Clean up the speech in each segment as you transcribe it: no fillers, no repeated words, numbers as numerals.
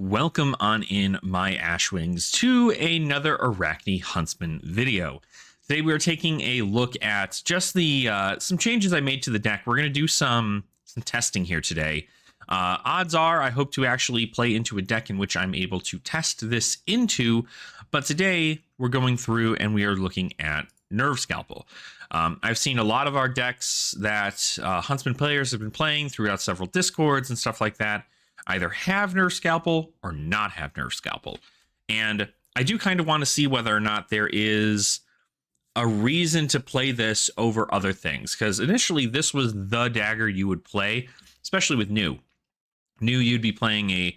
Welcome on in, my Ashwings, to another Arachne Huntsman video. Today we are taking a look at just the some changes I made to the deck. We're going to do some testing here today. Odds are I hope to actually play into a deck in which I'm able to test this into, but today we're going through and we are looking at Nerve Scalpel. I've seen a lot of our decks that Huntsman players have been playing throughout several Discords and stuff like that either have Nerve Scalpel or not have Nerve Scalpel. And I do kind of want to see whether or not there is a reason to play this over other things, because initially this was the dagger you would play, especially with new. You'd be playing a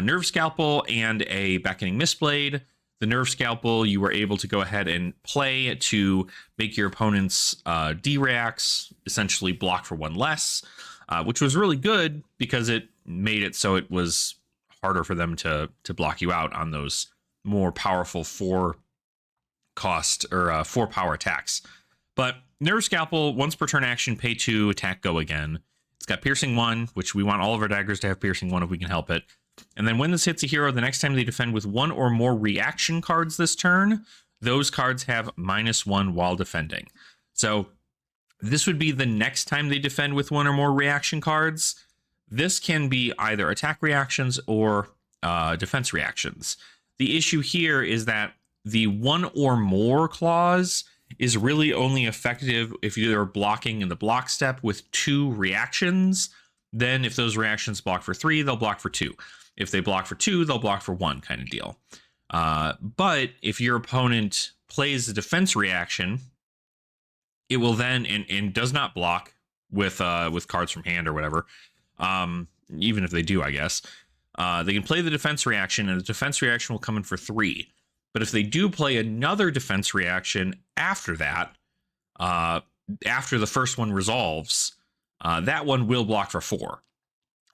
Nerve Scalpel and a Beckoning Mistblade. The Nerve Scalpel you were able to go ahead and play to make your opponent's D-reacts essentially block for one less, which was really good because it made it so it was harder for them to block you out on those more powerful 4 cost or 4 power attacks. But Nerve Scalpel, once per turn action, pay 2, attack, go again. It's got Piercing 1, which we want all of our daggers to have Piercing 1 if we can help it. And then when this hits a hero, the next time they defend with 1 or more reaction cards this turn, those cards have -1 while defending. So this would be the next time they defend with 1 or more reaction cards. This can be either attack reactions or defense reactions. The issue here is that the 1 or more clause is really only effective if you're blocking in the block step with 2 reactions. Then if those reactions block for 3, they'll block for 2. If they block for 2, they'll block for 1 kind of deal. But if your opponent plays the defense reaction, it will then, and does not block with cards from hand or whatever, even if they do, I guess, they can play the defense reaction, and the defense reaction will come in for 3. But if they do play another defense reaction after that, after the first one resolves, that one will block for 4.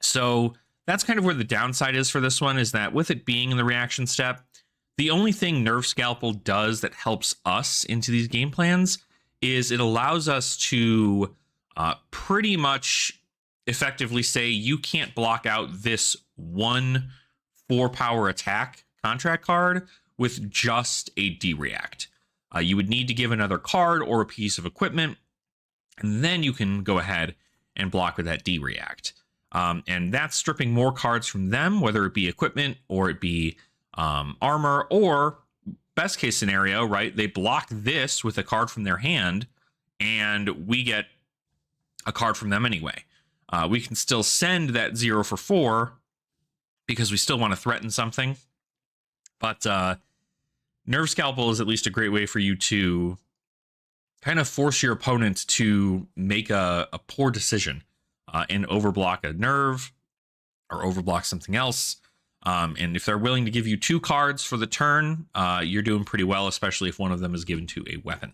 So that's kind of where the downside is for this one, is that with it being in the reaction step, the only thing Nerve Scalpel does that helps us into these game plans is it allows us to pretty much effectively say you can't block out this 1 4-power attack contract card with just a D-react. You would need to give another card or a piece of equipment, and then you can go ahead and block with that D-react. And that's stripping more cards from them, whether it be equipment or it be armor, or best case scenario, right? They block this with a card from their hand, and we get a card from them anyway. We can still send that 0 for 4 because we still want to threaten something. But Nerve Scalpel is at least a great way for you to kind of force your opponent to make a poor decision and overblock a nerve or overblock something else. And if they're willing to give you 2 cards for the turn, you're doing pretty well, especially if one of them is given to a weapon.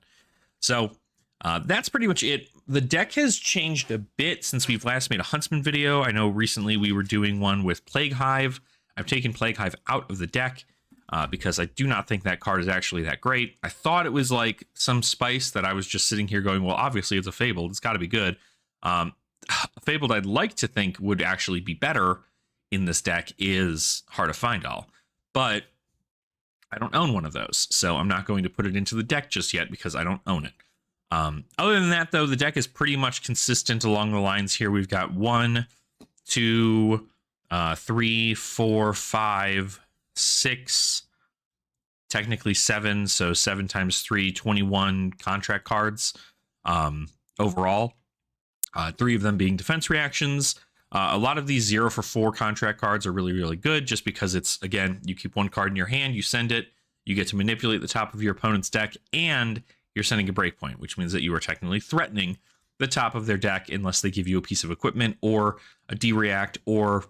So that's pretty much it. The deck has changed a bit since we've last made a Huntsman video. I know recently we were doing one with Plague Hive. I've taken Plague Hive out of the deck because I do not think that card is actually that great. I thought it was like some spice that I was just sitting here going, well, obviously it's a Fabled. It's got to be good. A Fabled I'd like to think would actually be better in this deck is Heart of Findall. But I don't own one of those, so I'm not going to put it into the deck just yet because I don't own it. Other than that, though, the deck is pretty much consistent along the lines here. We've got 1, 2, 3, 4, 5, 6, technically 7. So 7 times 3, 21 contract cards overall. 3 of them being defense reactions. A lot of these 0 for 4 contract cards are really, really good just because it's, again, you keep 1 card in your hand, you send it, you get to manipulate the top of your opponent's deck, and you're sending a breakpoint, which means that you are technically threatening the top of their deck unless they give you a piece of equipment or a D-react or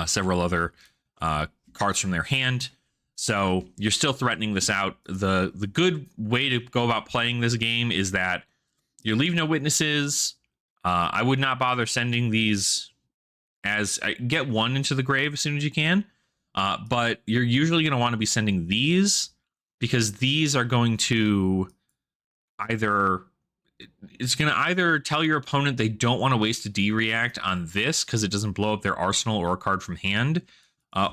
several other cards from their hand. So you're still threatening this out. The good way to go about playing this game is that you leave no witnesses. I would not bother sending these as get 1 into the grave as soon as you can. But you're usually going to want to be sending these because these are going to either tell your opponent they don't want to waste a D-react on this because it doesn't blow up their arsenal or a card from hand,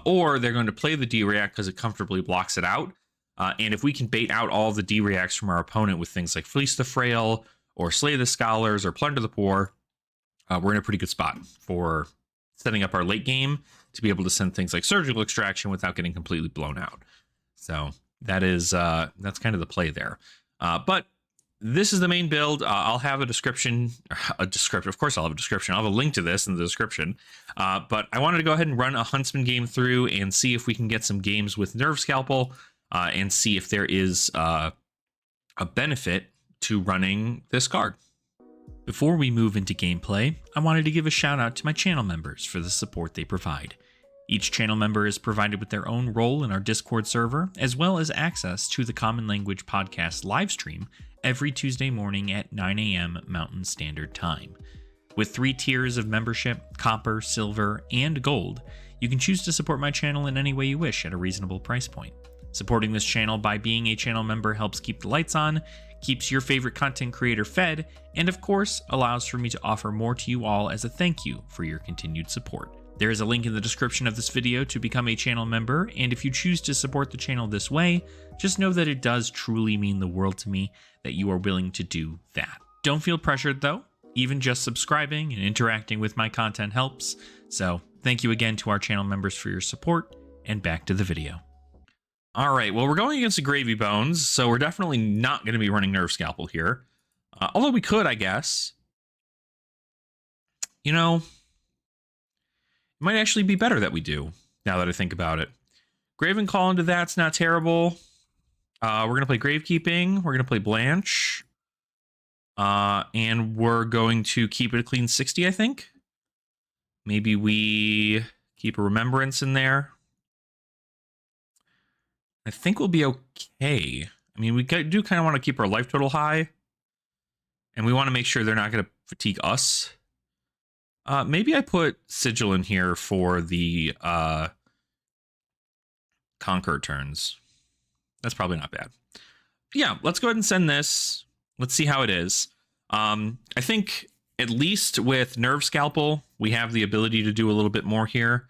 or they're going to play the D-React because it comfortably blocks it out. And if we can bait out all the D-Reacts from our opponent with things like Fleece the Frail, or Slay the Scholars, or Plunder the Poor, we're in a pretty good spot for setting up our late game to be able to send things like Surgical Extraction without getting completely blown out. So that is that's kind of the play there. But this is the main build. I'll have a description. Of course, I'll have a description. I'll have a link to this in the description. But I wanted to go ahead and run a Huntsman game through and see if we can get some games with Nerve Scalpel and see if there is a benefit to running this card. Before we move into gameplay, I wanted to give a shout out to my channel members for the support they provide. Each channel member is provided with their own role in our Discord server, as well as access to the Common Language Podcast livestream every Tuesday morning at 9 a.m. Mountain Standard Time. With 3 tiers of membership, copper, silver, and gold, you can choose to support my channel in any way you wish at a reasonable price point. Supporting this channel by being a channel member helps keep the lights on, keeps your favorite content creator fed, and of course, allows for me to offer more to you all as a thank you for your continued support. There is a link in the description of this video to become a channel member, and if you choose to support the channel this way, just know that it does truly mean the world to me that you are willing to do that. Don't feel pressured though. Even just subscribing and interacting with my content helps. So thank you again to our channel members for your support, and back to the video. All right, well, we're going against the Gravy Bones, so we're definitely not going to be running Nerve Scalpel here. Although we could, I guess. You know, it might actually be better that we do, now that I think about it. Graven Call into that's not terrible. We're going to play Gravekeeping. We're going to play Blanche. And we're going to keep it a clean 60, I think. Maybe we keep a Remembrance in there. I think we'll be okay. I mean, we do kind of want to keep our life total high. And we want to make sure they're not going to fatigue us. Maybe I put Sigil in here for the Conquer turns. That's probably not bad. Yeah, let's go ahead and send this. Let's see how it is. I think at least with Nerve Scalpel, we have the ability to do a little bit more here.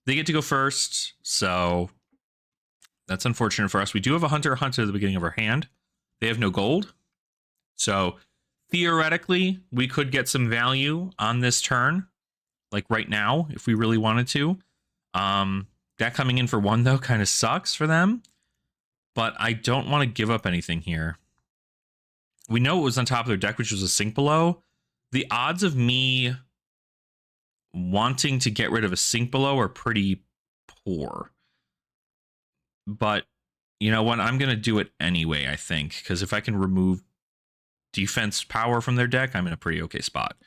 They get to go first, so that's unfortunate for us. We do have a Hunter at the beginning of our hand. They have no gold. So theoretically, we could get some value on this turn, like right now, if we really wanted to. That coming in for 1, though, kind of sucks for them. But I don't want to give up anything here. We know it was on top of their deck, which was a Sink Below. The odds of me wanting to get rid of a Sink Below are pretty poor. But you know what? I'm going to do it anyway, I think. Because if I can remove defense power from their deck, I'm in a pretty okay spot.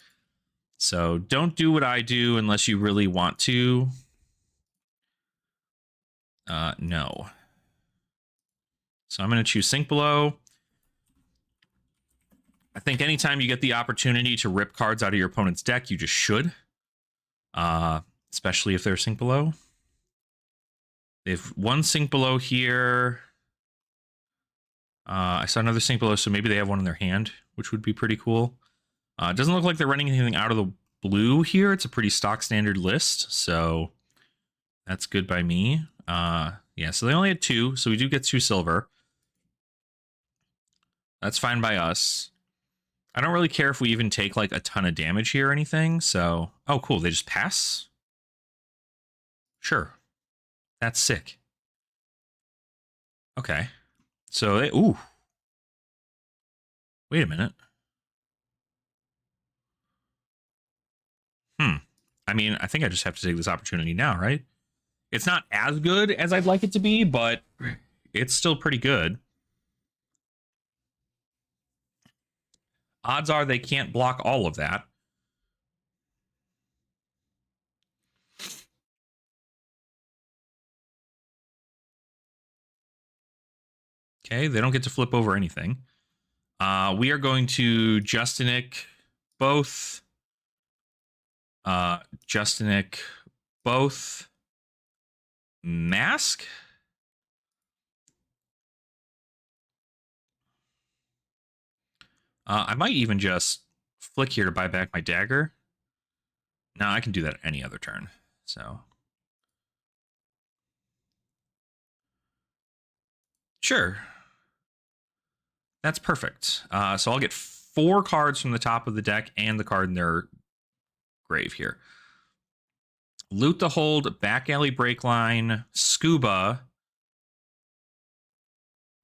So don't do what I do unless you really want to. No. So I'm going to choose Sink Below. I think anytime you get the opportunity to rip cards out of your opponent's deck, you just should. Especially if they're Sink Below. They have 1 Sink Below here. I saw another Sink Below, so maybe they have one in their hand, which would be pretty cool. It doesn't look like they're running anything out of the blue here. It's a pretty stock standard list, so that's good by me. Yeah, so they only had 2, so we do get 2 silver. That's fine by us. I don't really care if we even take like a ton of damage here or anything, so... Oh, cool, they just pass? Sure. That's sick. Okay. So they... Ooh. Wait a minute. I mean, I think I just have to take this opportunity now, right? It's not as good as I'd like it to be, but it's still pretty good. Odds are they can't block all of that. Okay, they don't get to flip over anything. We are going to Justinic both. Justinic both. Mask? I might even just flick here to buy back my dagger. No, I can do that any other turn. So Sure. That's perfect. So I'll get 4 cards from the top of the deck and the card in their grave here. Loot the Hold, Back Alley Breakline, Scuba,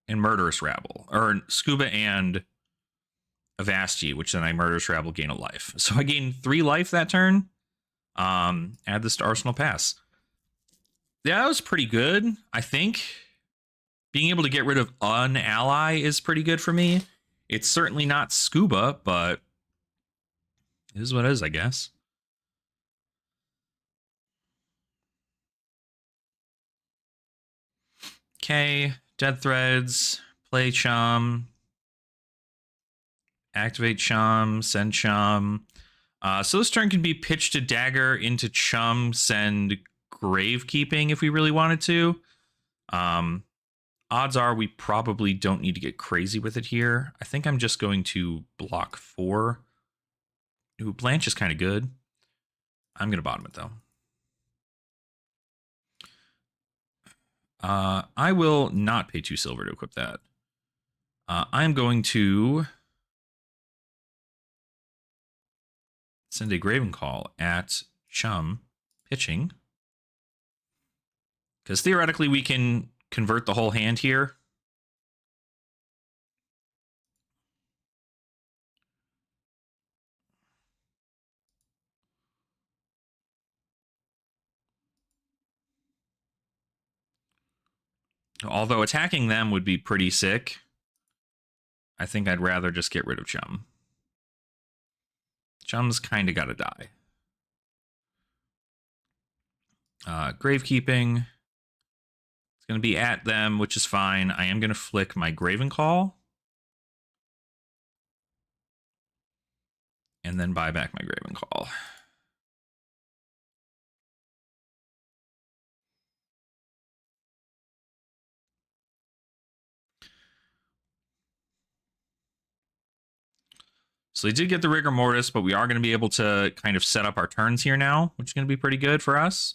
and Murderous Rabble. Or Scuba and Avasti, which then I Murderous Rabble, gain a life. So I gain 3 life that turn. Add this to Arsenal Pass. Yeah, that was pretty good, I think. Being able to get rid of an ally is pretty good for me. It's certainly not Scuba, but it is what it is, I guess. Okay, Dead Threads, play Chum, activate Chum, send Chum. So this turn can be pitched to Dagger into Chum, send Gravekeeping if we really wanted to. Odds are we probably don't need to get crazy with it here. I think I'm just going to block 4. Ooh, Blanche is kind of good. I'm going to bottom it, though. I will not pay 2 silver to equip that. I'm going to send a Graven Call at Chum, pitching. Because theoretically we can convert the whole hand here. Although attacking them would be pretty sick, I think I'd rather just get rid of Chum. Chum's kind of got to die. Gravekeeping. It's going to be at them, which is fine. I am going to flick my Graven Call. And then buy back my Graven Call. So they did get the Rigor Mortis, but we are going to be able to kind of set up our turns here now, which is going to be pretty good for us.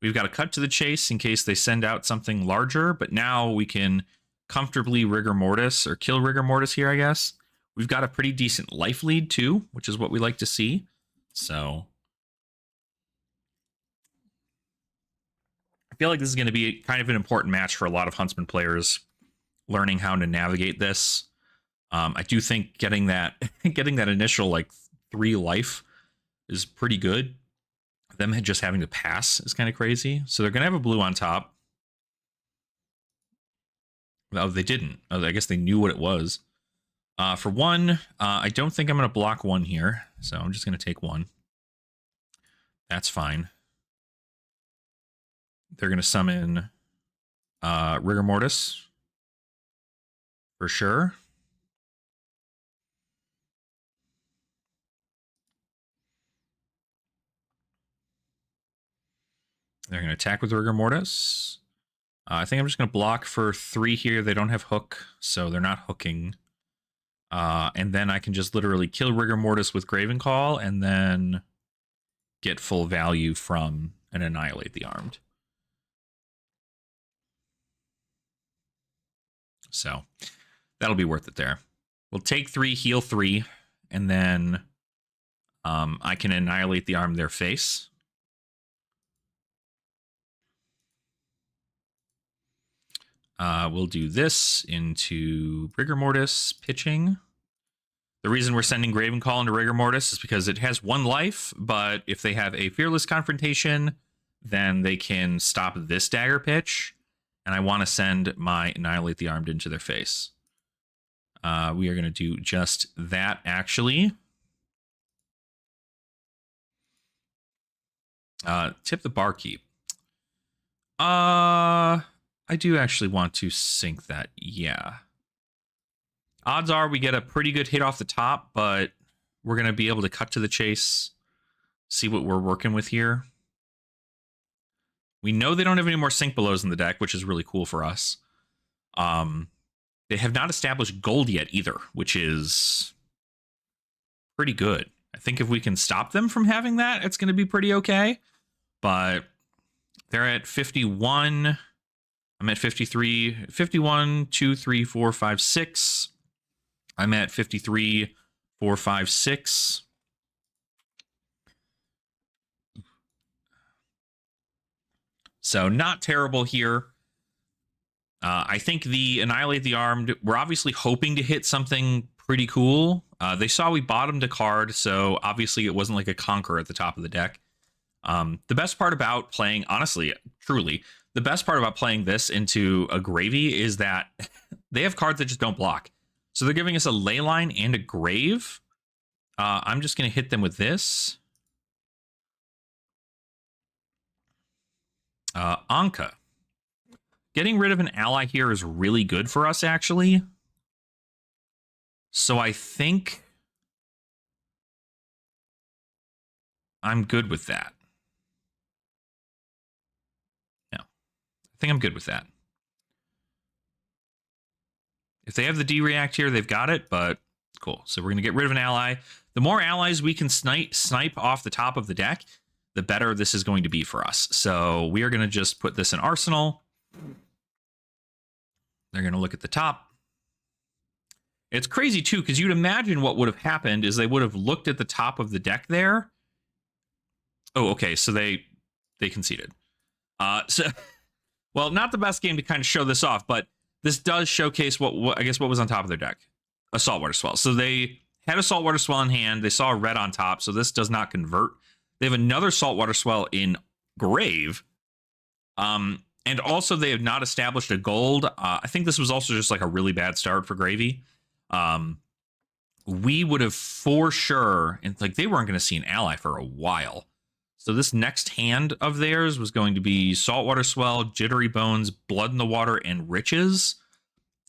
We've got to cut to the chase in case they send out something larger, but now we can comfortably Rigor Mortis, or kill Rigor Mortis here, I guess. We've got a pretty decent life lead, too, which is what we like to see. So I feel like this is going to be kind of an important match for a lot of Huntsman players, learning how to navigate this. I do think getting that initial like 3 life is pretty good. Them just having to pass is kind of crazy. So they're gonna have a blue on top. Oh, they didn't. Oh, I guess they knew what it was. For 1, I don't think I'm gonna block 1 here, so I'm just gonna take 1. That's fine. They're gonna summon Rigor Mortis for sure. They're going to attack with Rigor Mortis. I think I'm just going to block for 3 here. They don't have hook, so they're not hooking. And then I can just literally kill Rigor Mortis with Graven Call and then get full value from and Annihilate the Armed. So that'll be worth it there. We'll take 3, heal 3, and then I can Annihilate the Armed their face. We'll do this into Rigor Mortis, pitching. The reason we're sending Graven Call into Rigor Mortis is because it has 1 life, but if they have a Fearless Confrontation, then they can stop this dagger pitch, and I want to send my Annihilate the Armed into their face. We are going to do just that, actually. Tip the Barkeep. I do actually want to sync that, yeah. Odds are we get a pretty good hit off the top, but we're going to be able to cut to the chase, see what we're working with here. We know they don't have any more Sink Belows in the deck, which is really cool for us. They have not established gold yet either, which is pretty good. I think if we can stop them from having that, it's going to be pretty okay. But they're at 51. I'm at 53, 51, 2, 3, 4, 5, 6. I'm at 53, 4, 5, 6. So not terrible here. I think the Annihilate the Armed, we're obviously hoping to hit something pretty cool. They saw we bottomed a card, so obviously it wasn't like a Conqueror at the top of the deck. The best part about playing, honestly, truly, the best part about playing this into a Gravy is that they have cards that just don't block. So they're giving us a Leyline and a Grave. I'm just going to hit them with this. Anka. Getting rid of an ally here is really good for us, actually. So I think I'm good with that. Yeah, I think I'm good with that. If they have the D-React here, they've got it, but cool. So we're going to get rid of an ally. The more allies we can snipe off the top of the deck, the better this is going to be for us. So we are going to just put this in Arsenal. They're going to look at the top. It's crazy, too, because you'd imagine what would have happened is they would have looked at the top of the deck there. Oh, okay, so they conceded. Well, not the best game to kind of show this off, but this does showcase what I guess what was on top of their deck. A Saltwater Swell. So they had a Saltwater Swell in hand. They saw a red on top, so this does not convert. They have another Saltwater Swell in Grave. And also they have not established a gold. I think this was also just like a really bad start for Gravy. We would have for sure, and like they weren't going to see an ally for a while. So this next hand of theirs was going to be Saltwater Swell, Jittery Bones, Blood in the Water, and Riches.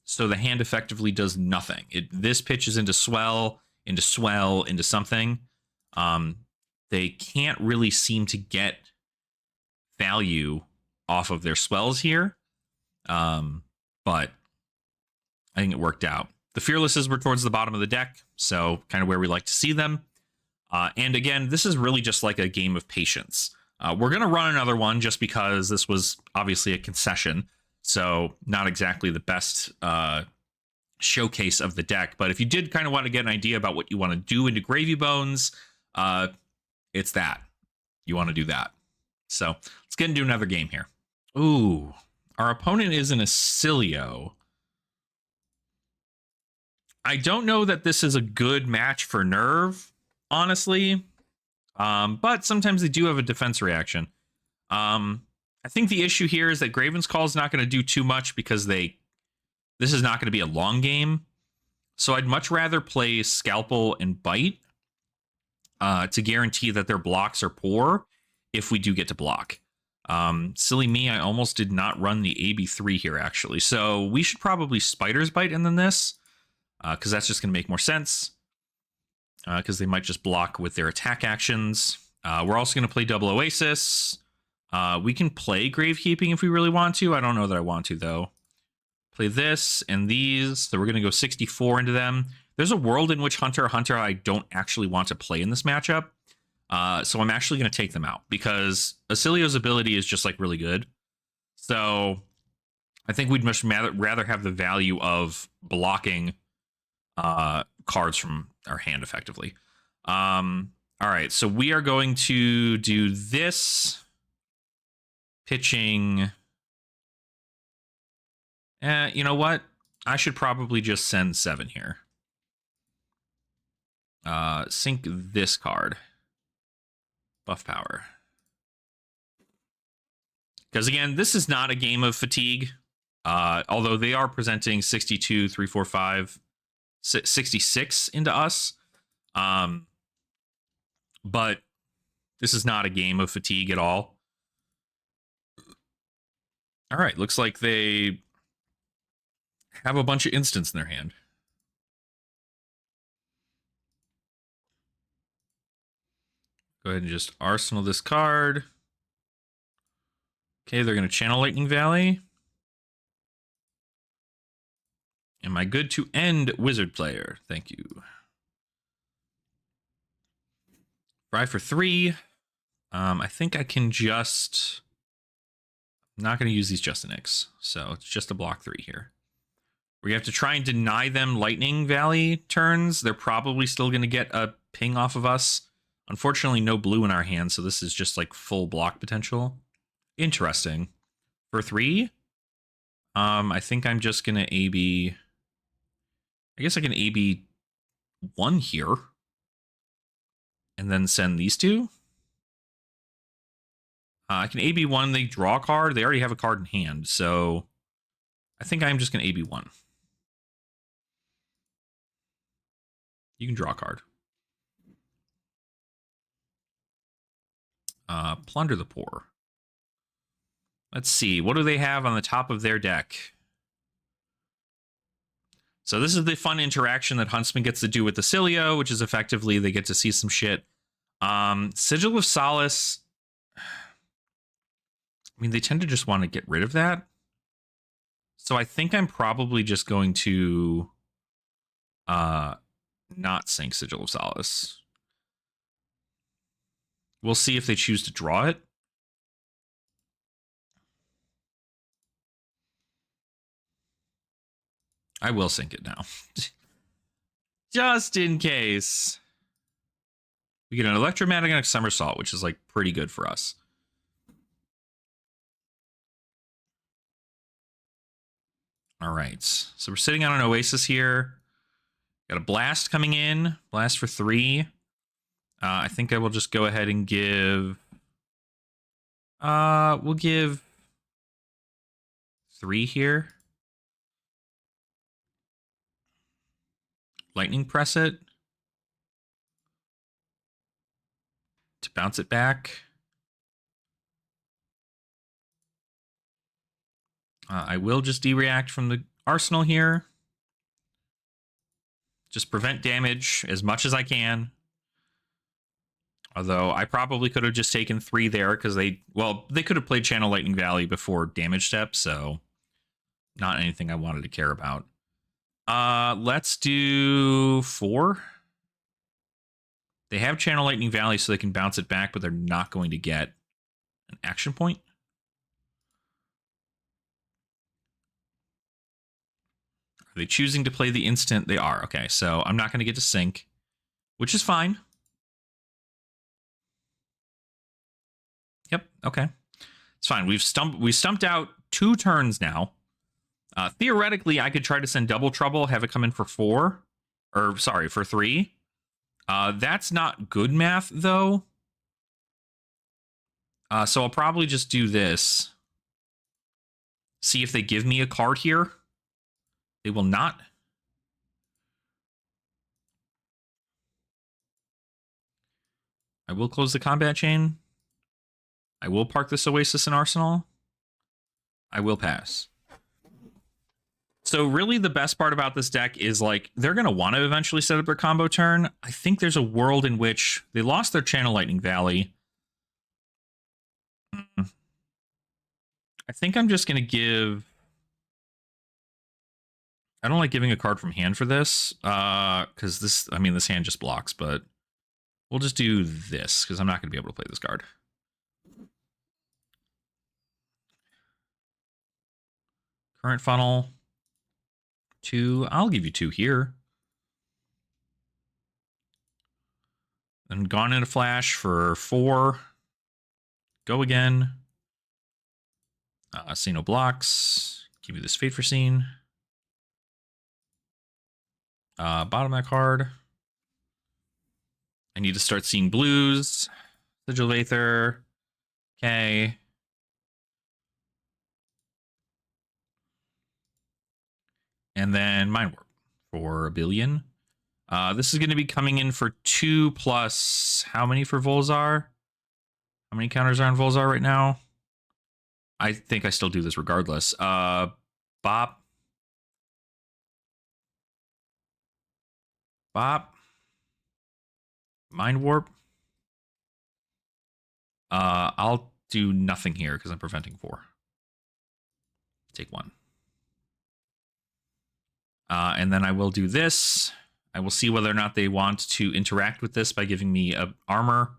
So the hand effectively does nothing. This pitches into Swell, into something. They can't really seem to get value off of their Swells here. But I think it worked out. The Fearlesses were towards the bottom of the deck, so kind of where we like to see them. And again, this is really just like a game of patience. We're going to run another one just because this was obviously a concession. So not exactly the best showcase of the deck. But if you did kind of want to get an idea about what you want to do into Gravy Bones, it's that. You want to do that. So let's get into another game here. Ooh, our opponent is an Acilio. I don't know that this is a good match for Nerve, honestly. But sometimes they do have a defense reaction. I think the issue here is that Graven's Call is not going to do too much because this is not going to be a long game. So I'd much rather play Scalpel and Bite to guarantee that their blocks are poor if we do get to block. Silly me, I almost did not run the AB3 here, actually. So we should probably Spider's Bite and then this, because that's just going to make more sense. Because they might just block with their attack actions. We're also going to play Double Oasis. We can play Gravekeeping if we really want to. I don't know that I want to, though. Play this and these. So we're going to go 64 into them. There's a world in which Hunter x Hunter I don't actually want to play in this matchup. So I'm actually going to take them out because Acilio's ability is just like really good. So I think we'd much rather have the value of blocking cards from our hand effectively. All right, so we are going to do this pitching. You know what? I should probably just send 7 here. Sink this card. Buff power. Because again, this is not a game of fatigue. Although they are presenting 62, 3, 4, 5, 66 into us. But this is not a game of fatigue at all. All right, looks like they have a bunch of instants in their hand. Go ahead and just arsenal this card. Okay, they're going to channel Lightning Valley. Am I good to end Wizard player? Thank you. Fry for 3. I think I can just I'm not going to use these just Nicks, so it's just a block 3 here. We have to try and deny them Lightning Valley turns. They're probably still going to get a ping off of us. Unfortunately, no blue in our hand, so this is just like full block potential. Interesting. For 3, I think I'm just going to AB... I guess I can AB 1 here. And then send these 2. I can AB 1, they draw a card. They already have a card in hand, so I think I'm just going to AB 1. You can draw a card. Plunder the Poor. Let's see. What do they have on the top of their deck? So this is the fun interaction that Huntsman gets to do with the Cilio, which is effectively they get to see some shit. Sigil of Solace. I mean, they tend to just want to get rid of that. So I think I'm probably just going to not sink Sigil of Solace. We'll see if they choose to draw it. I will sink it now. Just in case. We get an Electromagnetic Somersault, which is like pretty good for us. All right. So we're sitting on an Oasis here. Got a Blast coming in. Blast for 3. I think I will just go ahead and give... we'll give 3 here. Lightning Press it. To bounce it back. I will just de-react from the arsenal here. Just prevent damage as much as I can. Although I probably could have just taken 3 there because they could have played Channel Lightning Valley before damage step, so not anything I wanted to care about. Let's do 4. They have Channel Lightning Valley so they can bounce it back, but they're not going to get an action point. Are they choosing to play the instant? They are. Okay, so I'm not going to get to sync, which is fine. Yep, okay. It's fine. We stumped out 2 turns now. Theoretically, I could try to send Double Trouble, have it come in for 4. Or, sorry, for 3. That's not good math, though. So I'll probably just do this. See if they give me a card here. They will not. I will close the combat chain. I will park this Oasis in Arsenal. I will pass. So really the best part about this deck is like they're going to want to eventually set up their combo turn. I think there's a world in which they lost their Channel Lightning Valley. I think I'm just going to give... I don't like giving a card from hand for this because this hand just blocks, but we'll just do this because I'm not going to be able to play this card. Current funnel. 2. I'll give you 2 here. Then gone in a flash for 4. Go again. See no blocks. Give you this Fate Foreseen. Bottom of that card. I need to start seeing blues. Sigil of Aether. Okay. And then Mind Warp for 1 billion. This is going to be coming in for 2 plus... How many for Volzar? How many counters are on Volzar right now? I think I still do this regardless. Bop. Bop. Mind Warp. I'll do nothing here because I'm preventing 4. Take 1. And then I will do this. I will see whether or not they want to interact with this by giving me a armor.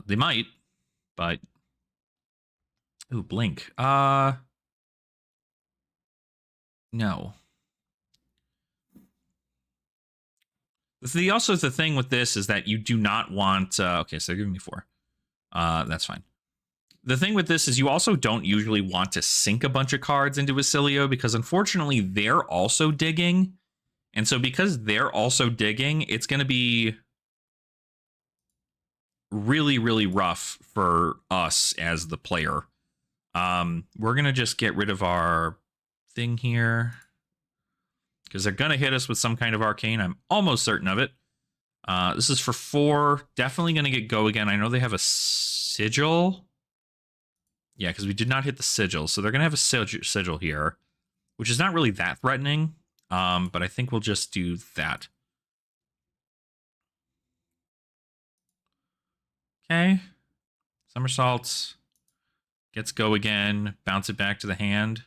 They might, but Ooh, blink. No. Also, the thing with this is that you do not want. Okay, so they're giving me 4. That's fine. The thing with this is you also don't usually want to sink a bunch of cards into Basilio because unfortunately they're also digging. And so because they're also digging, it's going to be really, really rough for us as the player. We're going to just get rid of our thing here because they're going to hit us with some kind of arcane. I'm almost certain of it. This is for 4. Definitely going to get go again. I know they have a sigil. Yeah, because we did not hit the sigil. So they're going to have a sigil here, which is not really that threatening. But I think we'll just do that. Okay. Somersaults. Gets go again. Bounce it back to the hand.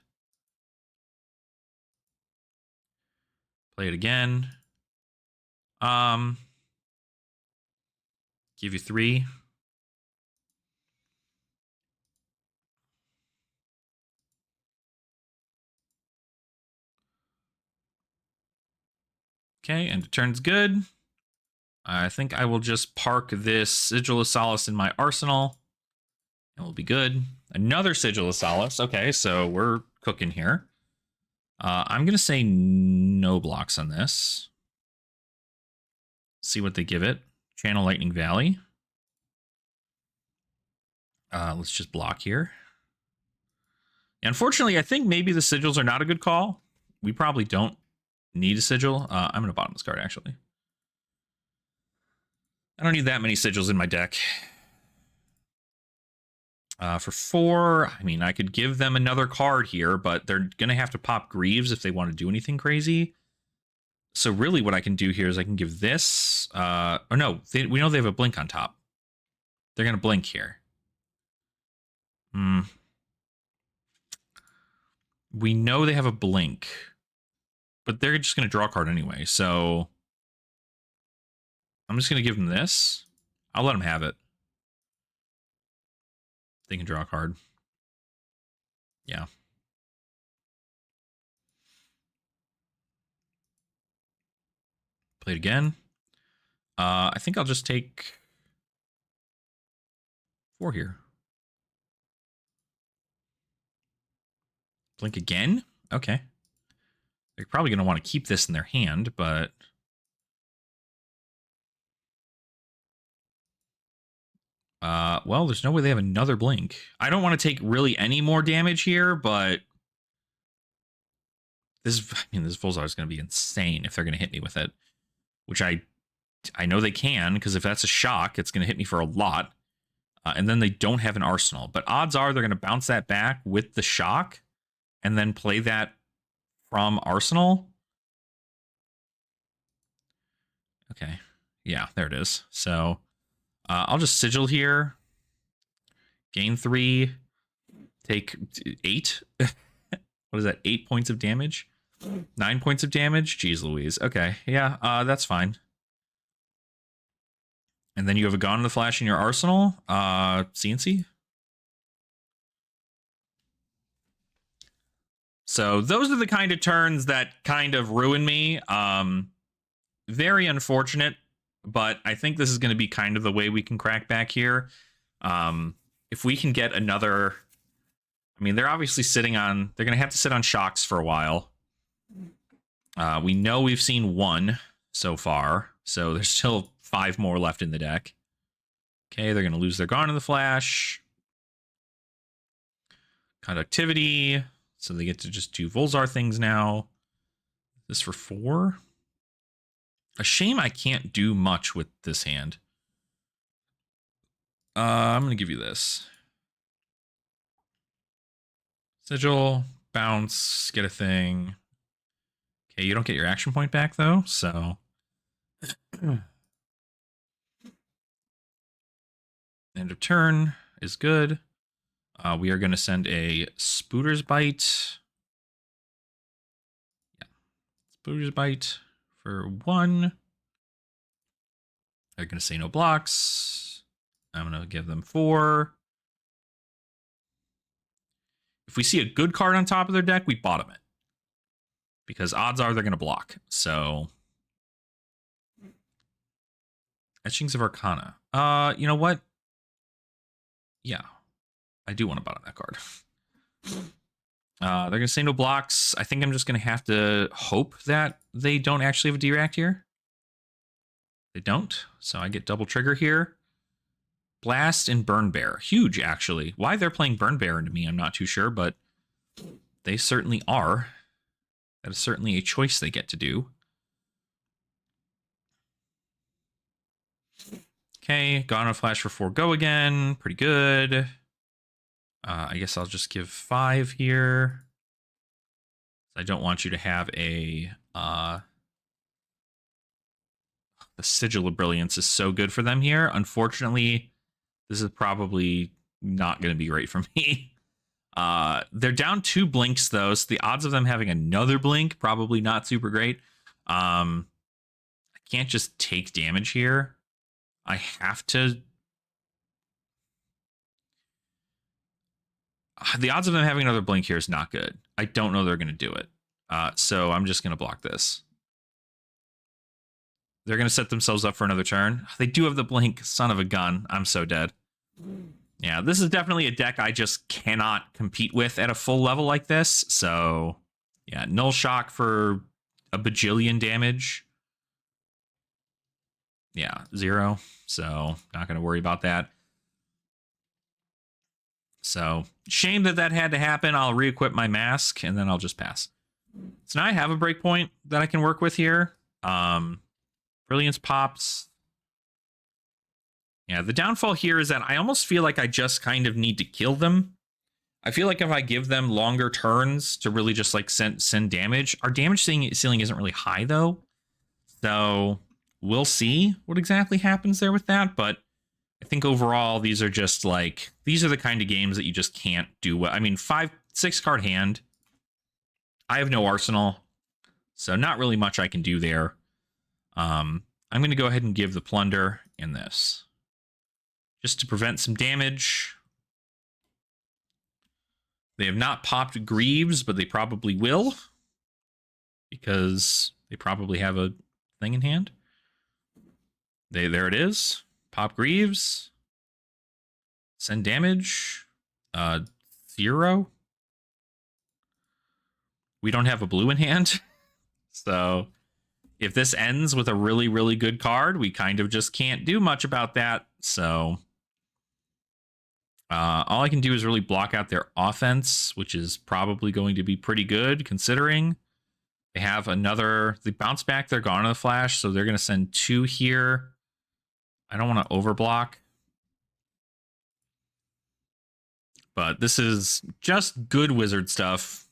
Play it again. Give you 3. Okay, and it turns good. I think I will just park this Sigil of Solace in my arsenal. And we'll be good. Another Sigil of Solace. Okay, so we're cooking here. I'm going to say no blocks on this. See what they give it. Channel Lightning Valley. Let's just block here. Unfortunately, I think maybe the sigils are not a good call. We probably don't need a sigil. I'm going to bottom this card, actually. I don't need that many sigils in my deck. For 4, I mean, I could give them another card here, but they're going to have to pop Greaves if they want to do anything crazy. So really what I can do here is I can give this... or no, we know they have a blink on top. They're going to blink here. We know they have a blink. But they're just going to draw a card anyway, so... I'm just going to give them this. I'll let them have it. They can draw a card. Yeah. Play it again. I think I'll just take 4 here. Blink again? Okay. They're probably going to want to keep this in their hand, but... well, there's no way they have another blink. I don't want to take really any more damage here, but... this Volzar is going to be insane if they're going to hit me with it. Which I know they can, because if that's a shock, it's going to hit me for a lot. And then they don't have an arsenal. But odds are they're going to bounce that back with the shock and then play that from arsenal. Okay. Yeah, there it is. So I'll just sigil here. Gain 3. Take 8. What is that? 8 points of damage? 9 points of damage? Jeez Louise. Okay. Yeah, that's fine. And then you have a Gone in the Flash in your arsenal. CNC. So those are the kind of turns that kind of ruin me. Very unfortunate, but I think this is going to be kind of the way we can crack back here. If we can get another... I mean, they're obviously sitting on... They're going to have to sit on shocks for a while. We know we've seen 1 so far, so there's still 5 more left in the deck. Okay, they're going to lose their Gone in the Flash. Conductivity. So they get to just do Volzar things now. This for 4. A shame I can't do much with this hand. I'm going to give you this. Sigil, bounce, get a thing. Okay, you don't get your action point back, though, so... End of turn is good. We are going to send a Spooter's Bite. Yeah. Spooter's Bite for 1. They're going to say no blocks. I'm going to give them 4. if we see a good card on top of their deck, we bottom it. Because odds are they're going to block. So, Etchings of Arcana. You know what? Yeah, I do want to bottom that card. They're going to say no blocks. I think I'm just going to have to hope that they don't actually have a D-React here. They don't. So I get double trigger here. Blast and Burn Bear. Huge, actually. Why they're playing Burn Bear into me, I'm not too sure, but they certainly are. That is certainly a choice they get to do. Okay, Gone on Flash for 4 go again. Pretty good. I guess I'll just give 5 here. I don't want you to have a... the Sigil of Brilliance is so good for them here. Unfortunately, this is probably not going to be great for me. They're down 2 blinks, though, so the odds of them having another blink, probably not super great. I can't just take damage here. I have to... The odds of them having another blink here is not good. I don't know they're going to do it. So I'm just going to block this. They're going to set themselves up for another turn. They do have the blink. Son of a gun. I'm so dead. Yeah, this is definitely a deck I just cannot compete with at a full level like this. So, yeah, Null Shock for a bajillion damage. Yeah, 0. So, not going to worry about that. So, shame that that had to happen. I'll re-equip my mask, and then I'll just pass. So now I have a breakpoint that I can work with here. Brilliance pops. Yeah, the downfall here is that I almost feel like I just kind of need to kill them. I feel like if I give them longer turns to really just like send damage, our damage ceiling isn't really high though. So we'll see what exactly happens there with that. But I think overall, these are just like, these are the kind of games that you just can't do well. I mean, 5-6 card hand. I have no arsenal, so not really much I can do there. I'm going to go ahead and give the Plunder in this, just to prevent some damage. They have not popped Greaves, but they probably will, because they probably have a thing in hand. There it is. Pop Greaves. Send damage. 0. We don't have a blue in hand. So if this ends with a really, really good card, we kind of just can't do much about that. So all I can do is really block out their offense, which is probably going to be pretty good considering they have another, they bounce back, they're Gone on the Flash, so they're going to send 2 here. I don't want to overblock. But this is just good wizard stuff.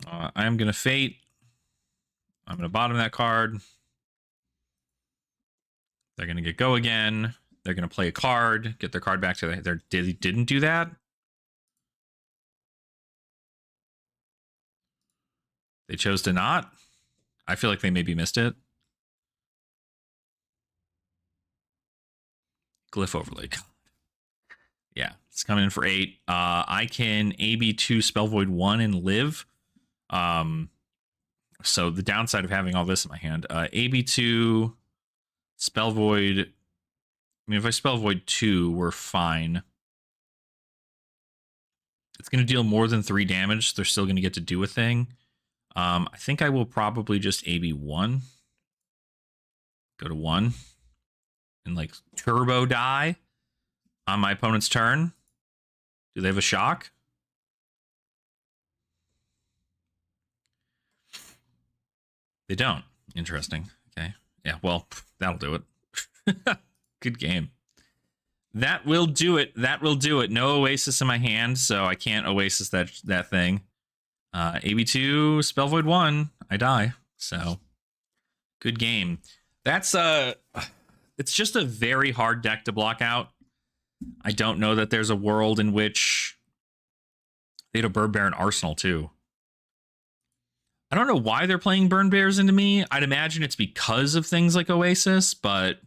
I'm going to Fate. I'm going to bottom that card. They're going to get go again. They're going to play a card, get their card back to their... They didn't do that? They chose to not? I feel like they maybe missed it. Glyph Overlay. Yeah, it's coming in for 8. I can AB2 Spell Void 1 and live. So the downside of having all this in my hand, AB2 Spell Void. I mean, if I Spell Void 2, we're fine. It's going to deal more than 3 damage. They're still going to get to do a thing. I think I will probably just AB1. Go to 1. And like turbo die on my opponent's turn. Do they have a shock? They don't. Interesting. Okay. Yeah, well, that'll do it. Good game. That will do it. That will do it. No Oasis in my hand, so I can't Oasis that thing. AB2, Spell Void 1. I die. So, good game. That's it's just a very hard deck to block out. I don't know that there's a world in which they had a Burn Bear and Arsenal too. I don't know why they're playing Burn Bears into me. I'd imagine it's because of things like Oasis, but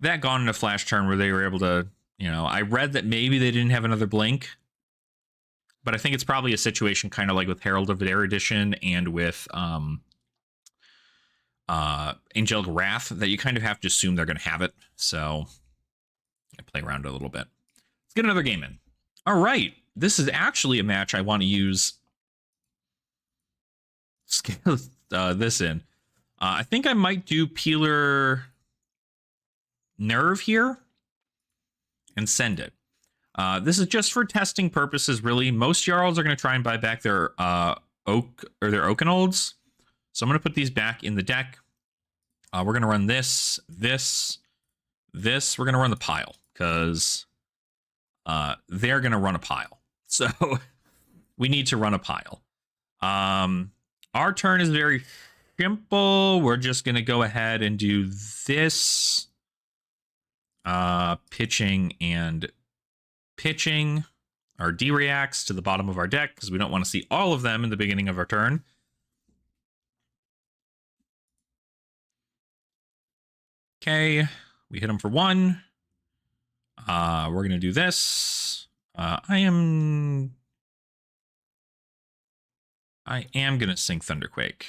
that gone in a flash turn where they were able to, you know, I read that maybe they didn't have another blink, but I think it's probably a situation kind of like with Herald of the Erudition and with Angelic Wrath that you kind of have to assume they're going to have it. So I play around a little bit. Let's get another game in. All right. This is actually a match I want to use this in. I think I might do Peeler Nerve here and send it. This is just for testing purposes, really. Most Jarls are going to try and buy back their Oak or their Oakenolds. So I'm going to put these back in the deck. We're going to run this. We're going to run the pile because they're going to run a pile. So we need to run a pile. Our turn is very simple. We're just going to go ahead and do this. Pitching and pitching our D-reacts to the bottom of our deck because we don't want to see all of them in the beginning of our turn. Okay, we hit them for 1. We're going to do this. I am going to sink Thunderquake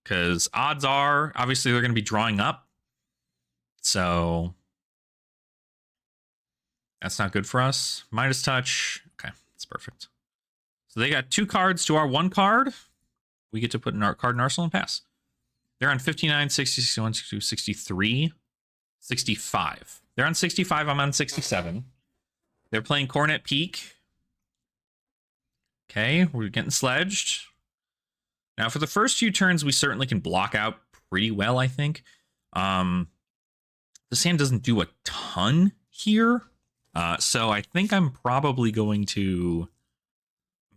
because odds are, obviously, they're going to be drawing up. So that's not good for us. Midas Touch. Okay, that's perfect. So they got 2 cards to our 1 card. We get to put in our card in Arsenal and pass. They're on 59, 60, 61, 62, 63, 65. They're on 65. I'm on 67. They're playing Cornet Peak. Okay, we're getting sledged. Now, for the first few turns, we certainly can block out pretty well, I think. The sand doesn't do a ton here. So I think I'm probably going to...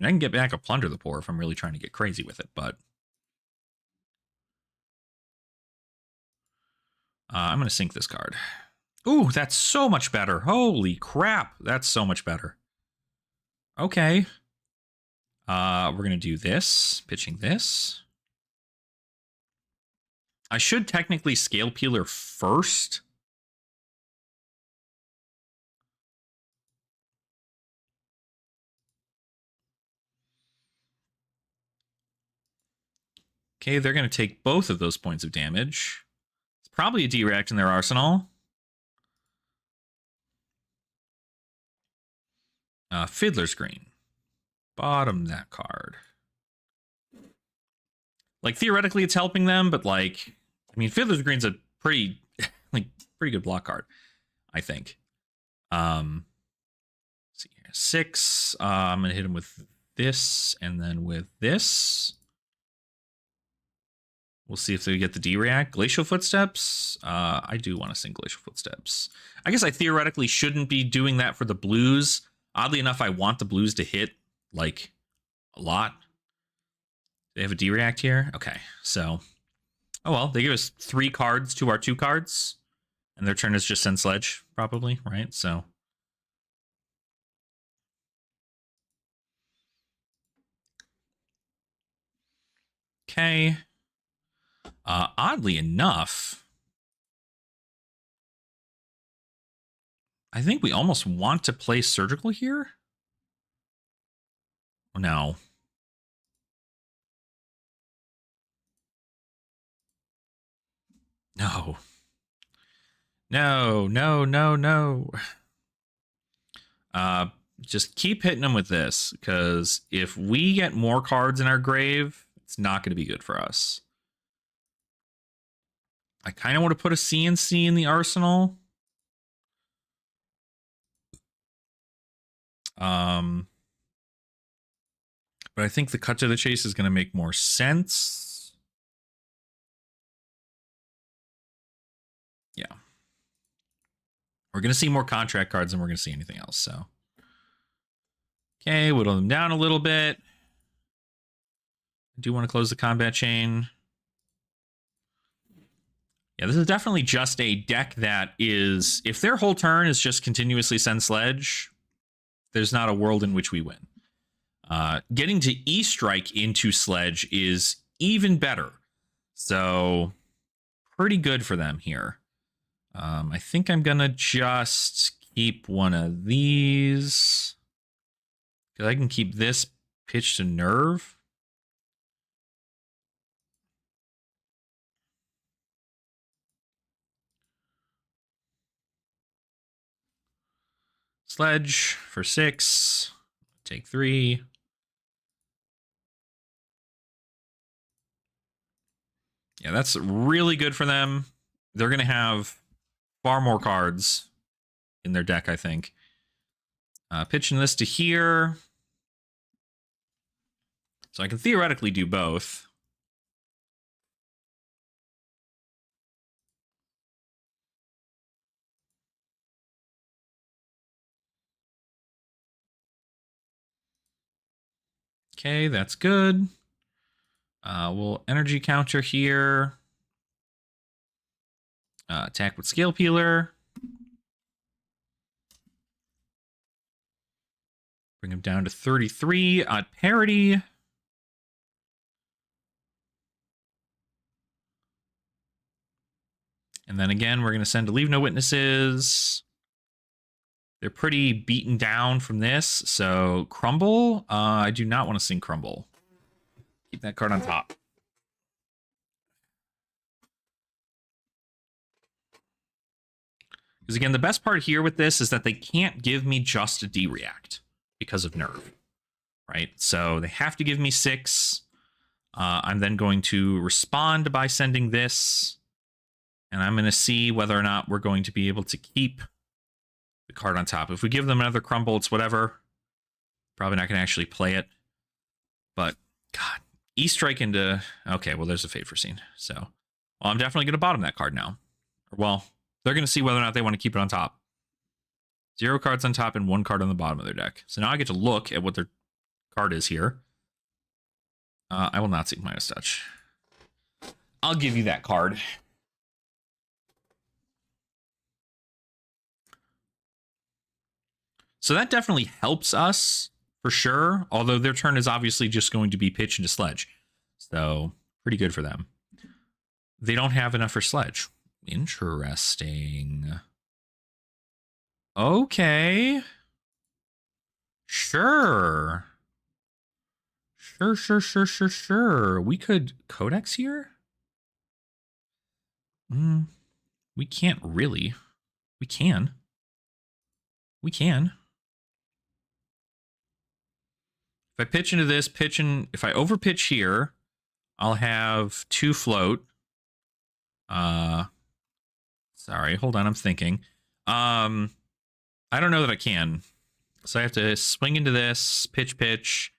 I can get back a Plunder the Poor if I'm really trying to get crazy with it, but... I'm going to sink this card. Ooh, that's so much better. Holy crap. That's so much better. Okay. We're going to do this. Pitching this. I should technically Scale Peeler first. Okay, they're going to take both of those points of damage. It's probably a D-React in their arsenal. Fiddler's Green. Bottom that card. Like, theoretically, it's helping them, but, like, I mean, Fiddler's Green's a pretty, pretty good block card, I think. Let's see here. 6. I'm going to hit him with this, and then with this. We'll see if they get the D-React. Glacial Footsteps. I do want to sing Glacial Footsteps. I guess I theoretically shouldn't be doing that for the blues. Oddly enough, I want the blues to hit, like, a lot. They have a D-React here? Okay, so... Oh, well, they give us 3 cards to our 2 cards. And their turn is just send Sledge, probably, right? So... Okay. Oddly enough... I think we almost want to play Surgical here? No. No. No, no, no, no. Just keep hitting them with this, because if we get more cards in our grave, it's not going to be good for us. I kind of want to put a CNC in the arsenal. But I think the Cut to the Chase is going to make more sense. Yeah. We're going to see more contract cards than we're going to see anything else, so. Okay, whittle them down a little bit. I do want to close the combat chain. Yeah, this is definitely just a deck that is... If their whole turn is just continuously send Sledge, there's not a world in which we win. Getting to E-Strike into Sledge is even better. So, pretty good for them here. I think I'm gonna just keep one of these because I can keep this pitch to nerve. Sledge for 6. Take 3. Yeah, that's really good for them. They're going to have far more cards in their deck, I think. Pitching this to here. So I can theoretically do both. Okay, that's good. We'll energy counter here. Attack with Scale Peeler. Bring him down to 33 at parity. And then again, we're going to send to Leave No Witnesses. They're pretty beaten down from this. So Crumble, I do not want to sing Crumble. Keep that card on top. Because again, the best part here with this is that they can't give me just a D-React because of nerve, right? So they have to give me 6. I'm then going to respond by sending this, and I'm going to see whether or not we're going to be able to keep the card on top. If we give them another Crumble, it's whatever. Probably not going to actually play it. But, God, E-Strike into... Okay, well, there's a Fate Foreseen. So, well, I'm definitely going to bottom that card now. Well, they're going to see whether or not they want to keep it on top. 0 cards on top and 1 card on the bottom of their deck. So now I get to look at what their card is here. I will not seek Midas Touch. I'll give you that card. So that definitely helps us, for sure. Although their turn is obviously just going to be pitch into Sledge. So, pretty good for them. They don't have enough for Sledge. Interesting. Okay. Sure. Sure. We could Codex here? We can't really. We can. If I pitch into this, if I overpitch here, I'll have 2 float. Sorry, hold on, I'm thinking. I don't know that I can. So I have to swing into this, pitch.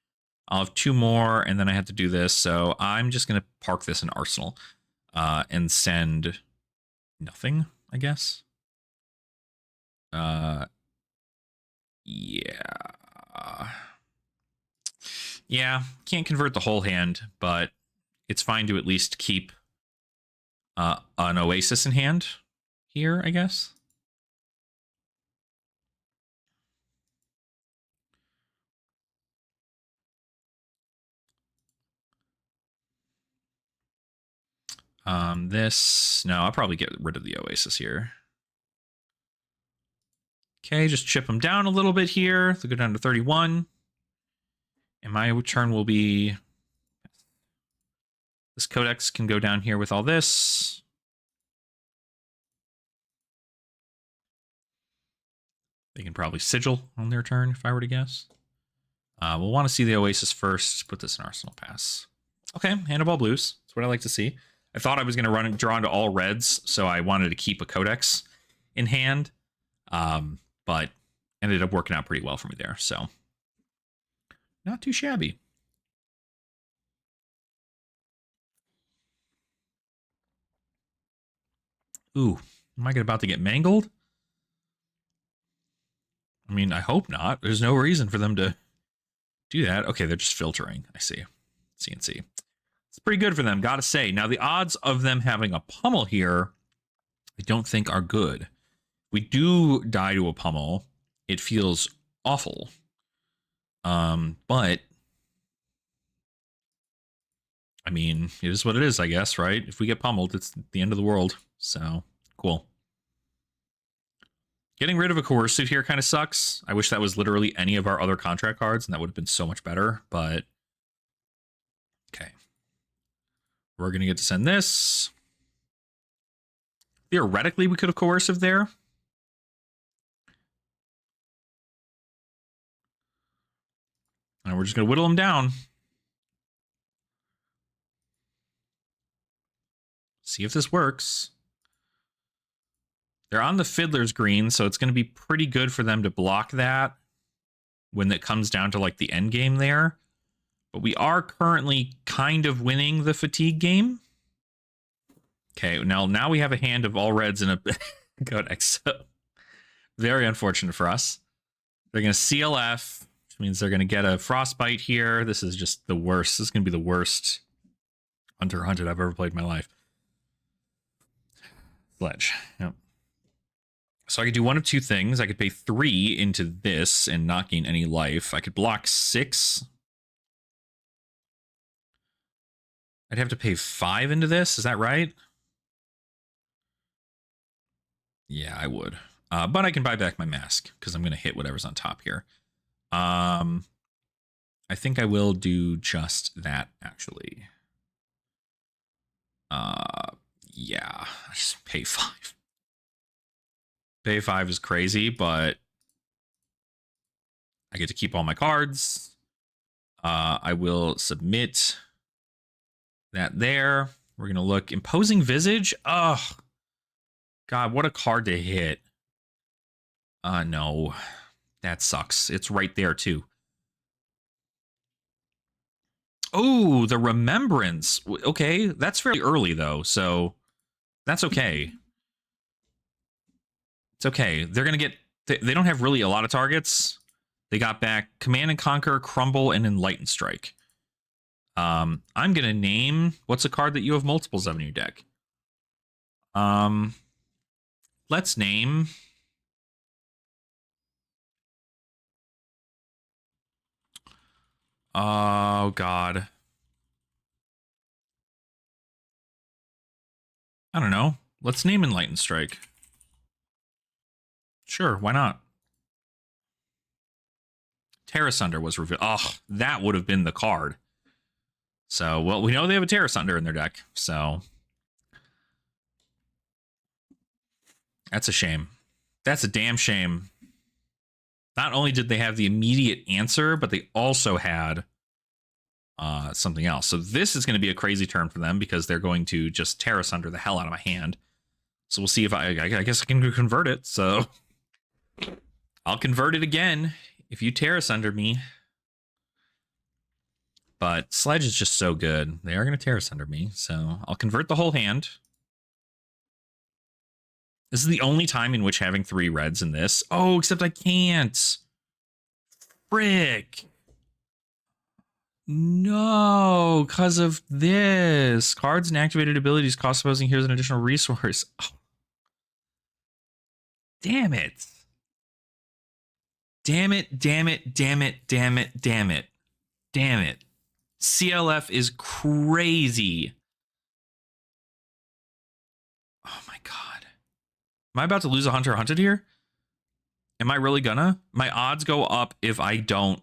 I'll have 2 more, and then I have to do this. So I'm just going to park this in Arsenal and send nothing, I guess. Yeah, can't convert the whole hand, but it's fine to at least keep an Oasis in hand here, I guess. No, I'll probably get rid of the Oasis here. Okay, just chip them down a little bit here. They'll go down to 31. And my turn will be... This Codex can go down here with all this. They can probably Sigil on their turn, if I were to guess. We'll want to see the Oasis first. Put this in Arsenal Pass. Okay, hand of all blues. That's what I like to see. I thought I was going to draw into all reds, so I wanted to keep a Codex in hand. But ended up working out pretty well for me there, so not too shabby. Ooh, am I about to get mangled? I mean, I hope not. There's no reason for them to do that. Okay, they're just filtering. I see. CNC. It's pretty good for them, gotta say. Now, the odds of them having a pummel here, I don't think are good. We do die to a pummel. It feels awful. But I mean, it is what it is, I guess, right? If we get pummeled, it's the end of the world. So, cool. Getting rid of a coercive here kind of sucks. I wish that was literally any of our other contract cards, and that would have been so much better, but okay. We're going to get to send this. Theoretically, we could have coercive there. And we're just going to whittle them down. See if this works. They're on the Fiddler's Green, so it's going to be pretty good for them to block that when it comes down to like the end game there. But we are currently kind of winning the fatigue game. Okay, now we have a hand of all reds and a codex. So very unfortunate for us. They're going to CLF, which means they're going to get a frostbite here. This is just the worst. This is going to be the worst Hunter Hunted I've ever played in my life. Sledge. Yep. So I could do one of two things. I could pay 3 into this and not gain any life. I could block 6. I'd have to pay 5 into this. Is that right? Yeah, I would. But I can buy back my mask because I'm going to hit whatever's on top here. I think I will do just that, actually. Yeah, just pay 5. Pay 5 is crazy, but I get to keep all my cards. I will submit that there. We're going to look. Imposing Visage. Oh, God, what a card to hit. No, that sucks. It's right there, too. Oh, the Remembrance. Okay, that's fairly early, though, so that's okay. It's okay. They're going to get... They don't have really a lot of targets. They got back Command and Conquer, Crumble, and Enlightened Strike. I'm going to name... What's a card that you have multiples of in your deck? Let's name... Oh, God. I don't know. Let's name Enlightened Strike. Sure, why not? Terra Sunder was revealed. Oh, that would have been the card. So, well, we know they have a Terra Sunder in their deck, so... That's a shame. That's a damn shame. Not only did they have the immediate answer, but they also had something else. So this is going to be a crazy turn for them because they're going to just Terra Sunder the hell out of my hand. So we'll see if I guess I can convert it. So I'll convert it again if you Terra Sunder me. But Sledge is just so good. They are going to Terra Sunder me. So I'll convert the whole hand. This is the only time in which having 3 reds in this. Oh, except I can't. Frick. No, because of this. Cards and activated abilities cost opposing heroes an additional resource. Oh. Damn it. Damn it, damn it, damn it, damn it, damn it. Damn it. CLF is crazy. Oh my God. Am I about to lose a Hunter Hunted here? Am I really gonna? My odds go up if I don't.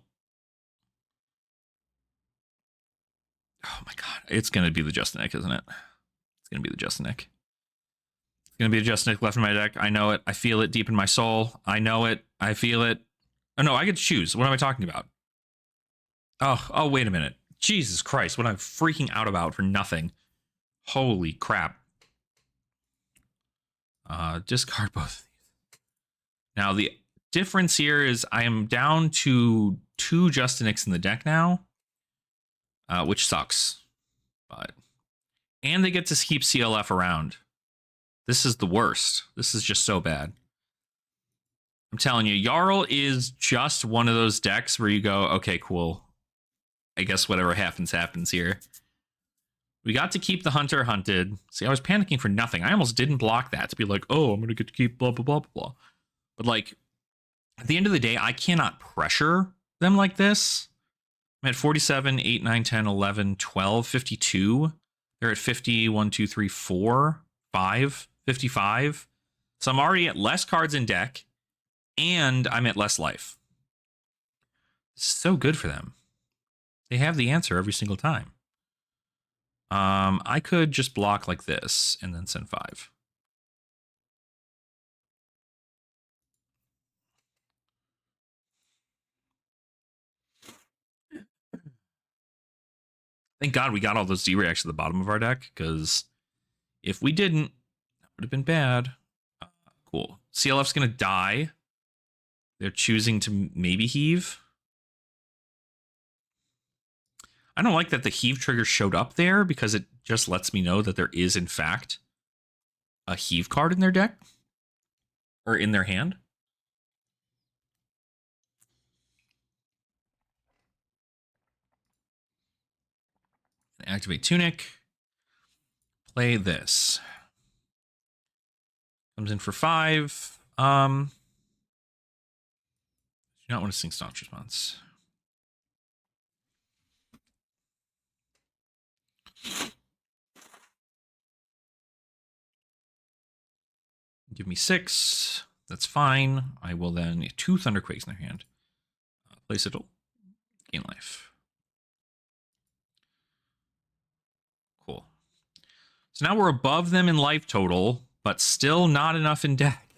Oh my God. It's gonna be the Justinek, isn't it? It's gonna be the Justinek. It's gonna be the Justinek left in my deck. I know it. I feel it deep in my soul. I know it. I feel it. Oh no, I get to choose. What am I talking about? Oh, wait a minute. Jesus Christ, what I'm freaking out about for nothing. Holy crap. Discard both of these. Now, the difference here is I am down to 2 Justiniks in the deck now, which sucks. And they get to keep CLF around. This is the worst. This is just so bad. I'm telling you, Jarl is just one of those decks where you go, okay, cool. I guess whatever happens, happens here. We got to keep the Hunter Hunted. See, I was panicking for nothing. I almost didn't block that to be like, oh, I'm going to get to keep blah, blah, blah, blah, blah. But, like, at the end of the day, I cannot pressure them like this. I'm at 47, 8, 9, 10, 11, 12, 52. They're at 50, 1, 2, 3, 4, 5, 55. So I'm already at less cards in deck. and I'm at less life. This is so good for them. They have the answer every single time. I could just block like this and then send 5. Thank God we got all those D-reacts at the bottom of our deck, because if we didn't, that would have been bad. Cool. CLF's going to die. They're choosing to maybe heave. I don't like that the heave trigger showed up there, because it just lets me know that there is, in fact, a heave card in their deck. Or in their hand. Activate Tunic. Play this. Comes in for 5. Do not want to sing Staunch Response. Give me 6. That's fine. I will then 2 Thunderquakes in their hand. Place it. Gain life. Cool. So now we're above them in life total, but still not enough in deck.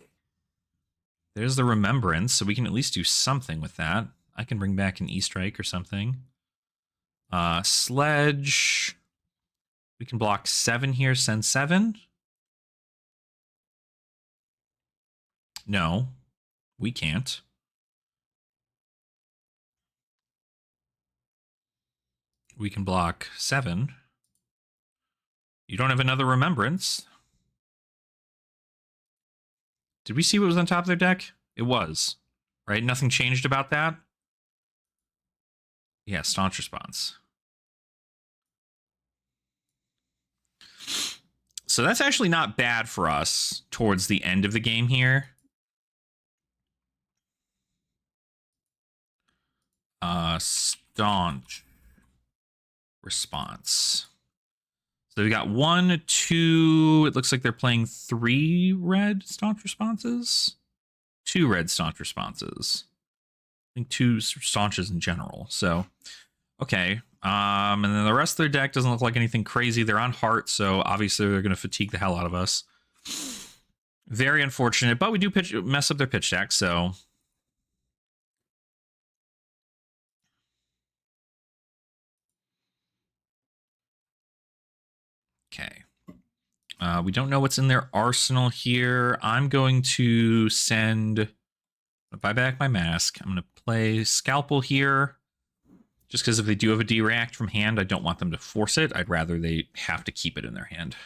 There's the Remembrance, so we can at least do something with that. I can bring back an E-Strike or something. Sledge. We can block 7 here, send 7. No, we can't. We can block 7. You don't have another Remembrance. Did we see what was on top of their deck? It was, right? Nothing changed about that? Yeah, Staunch Response. So that's actually not bad for us towards the end of the game here. Staunch Response. So we got 1, 2. It looks like they're playing 3 red Staunch Responses. 2 red Staunch Responses. I think 2 Staunches in general. So, okay. And then the rest of their deck doesn't look like anything crazy. They're on Heart, so obviously they're going to fatigue the hell out of us. Very unfortunate, but we do mess up their pitch deck, so... Okay. We don't know what's in their arsenal here. I'm going to send... buy back my mask. I'm going to play Scalpel here. Just because if they do have a D-React from hand, I don't want them to force it. I'd rather they have to keep it in their hand.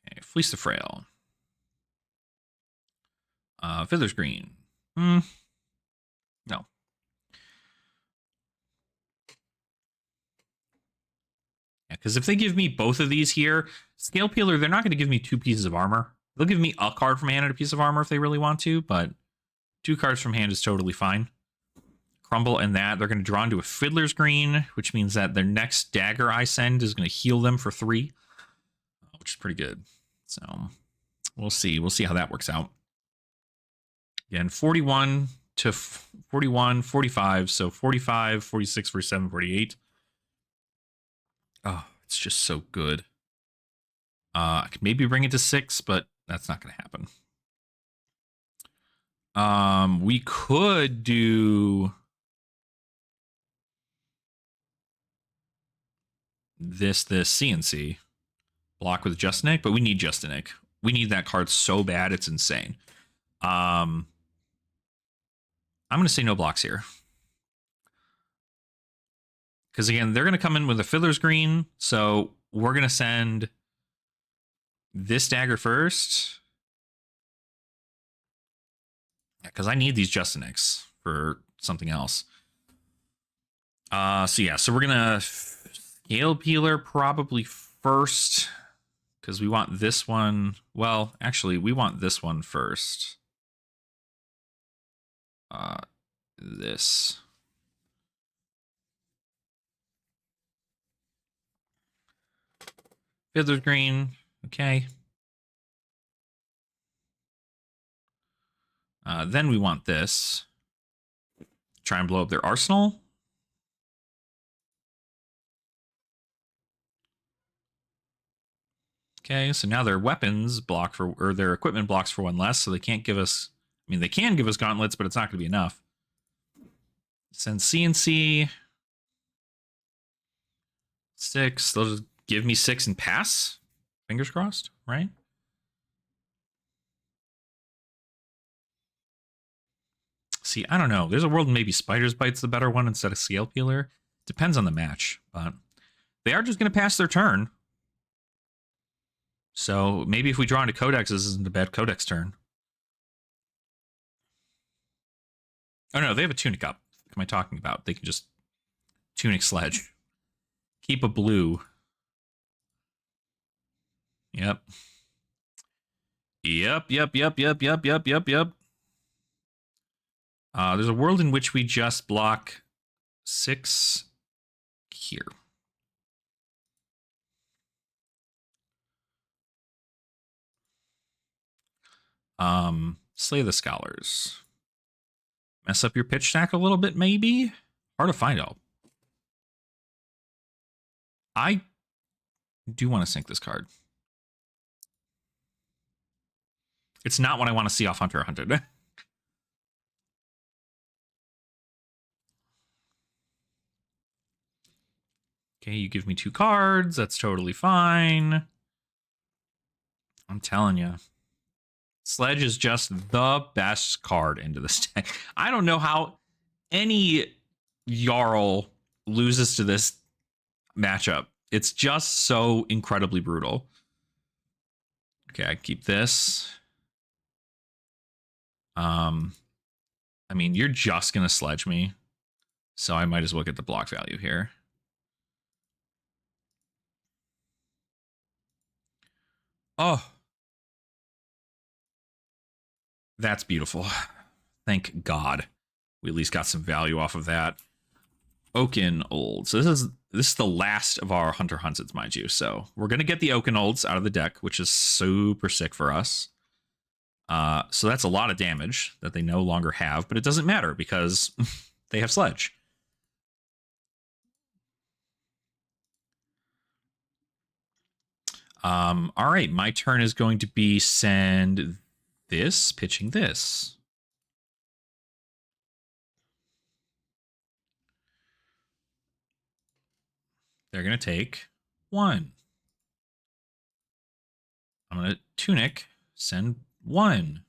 Okay, Fleece the Frail. Fiddler's Green. No. Yeah, because if they give me both of these here, Scale Peeler, they're not going to give me 2 pieces of armor. They'll give me a card from hand and a piece of armor if they really want to, but 2 cards from hand is totally fine. Crumble and that. They're going to draw into a Fiddler's Green, which means that their next dagger I send is going to heal them for 3, which is pretty good. So we'll see. We'll see how that works out. Again, 41 to 41, 45. So 45, 46, 47, 48. Oh, it's just so good. I could maybe bring it to 6, but that's not going to happen. We could do this CNC block with Justinic, but we need Justinic. We need that card so bad, it's insane. I'm going to say no blocks here. Because again, they're going to come in with a Fiddler's Green, so we're going to send this dagger first. Because I need these Justinics for something else. So yeah, so we're going to Scale Peeler probably first. Because we want this one. Well, actually, we want this one first. This. Fiddler's Green. Okay. Then we want this. Try and blow up their arsenal. Okay, so now their weapons block for, or their equipment blocks for one less, so they can't give us, I mean, they can give us gauntlets, but it's not going to be enough. Send CNC. 6. They'll just give me 6 and pass. Fingers crossed, right? See, I don't know. There's a world maybe Spider's Bite's the better one instead of Scale Peeler. Depends on the match, but they are just going to pass their turn. So maybe if we draw into Codex, this isn't a bad Codex turn. Oh no, they have a Tunic up. What am I talking about? They can just Tunic Sledge. Keep a blue. Yep. Yep. There's a world in which we just block 6 here. Slay the Scholars. Mess up your pitch stack a little bit, maybe? Hard to find out. I do want to sink this card. It's not what I want to see off Hunter x Hunted. Okay, you give me 2 cards. That's totally fine. I'm telling you. Sledge is just the best card into this deck. I don't know how any Jarl loses to this matchup. It's just so incredibly brutal. Okay, I keep this. I mean, you're just going to sledge me. So I might as well get the block value here. Oh. That's beautiful. Thank God. We at least got some value off of that. Oaken Old. So this is the last of our Hunter Hunteds, mind you. So we're going to get the Oaken Olds out of the deck, which is super sick for us. So that's a lot of damage that they no longer have, but it doesn't matter because they have Sledge. All right, my turn is going to be send this, pitching this. They're going to take 1. I'm going to Tunic, send 1.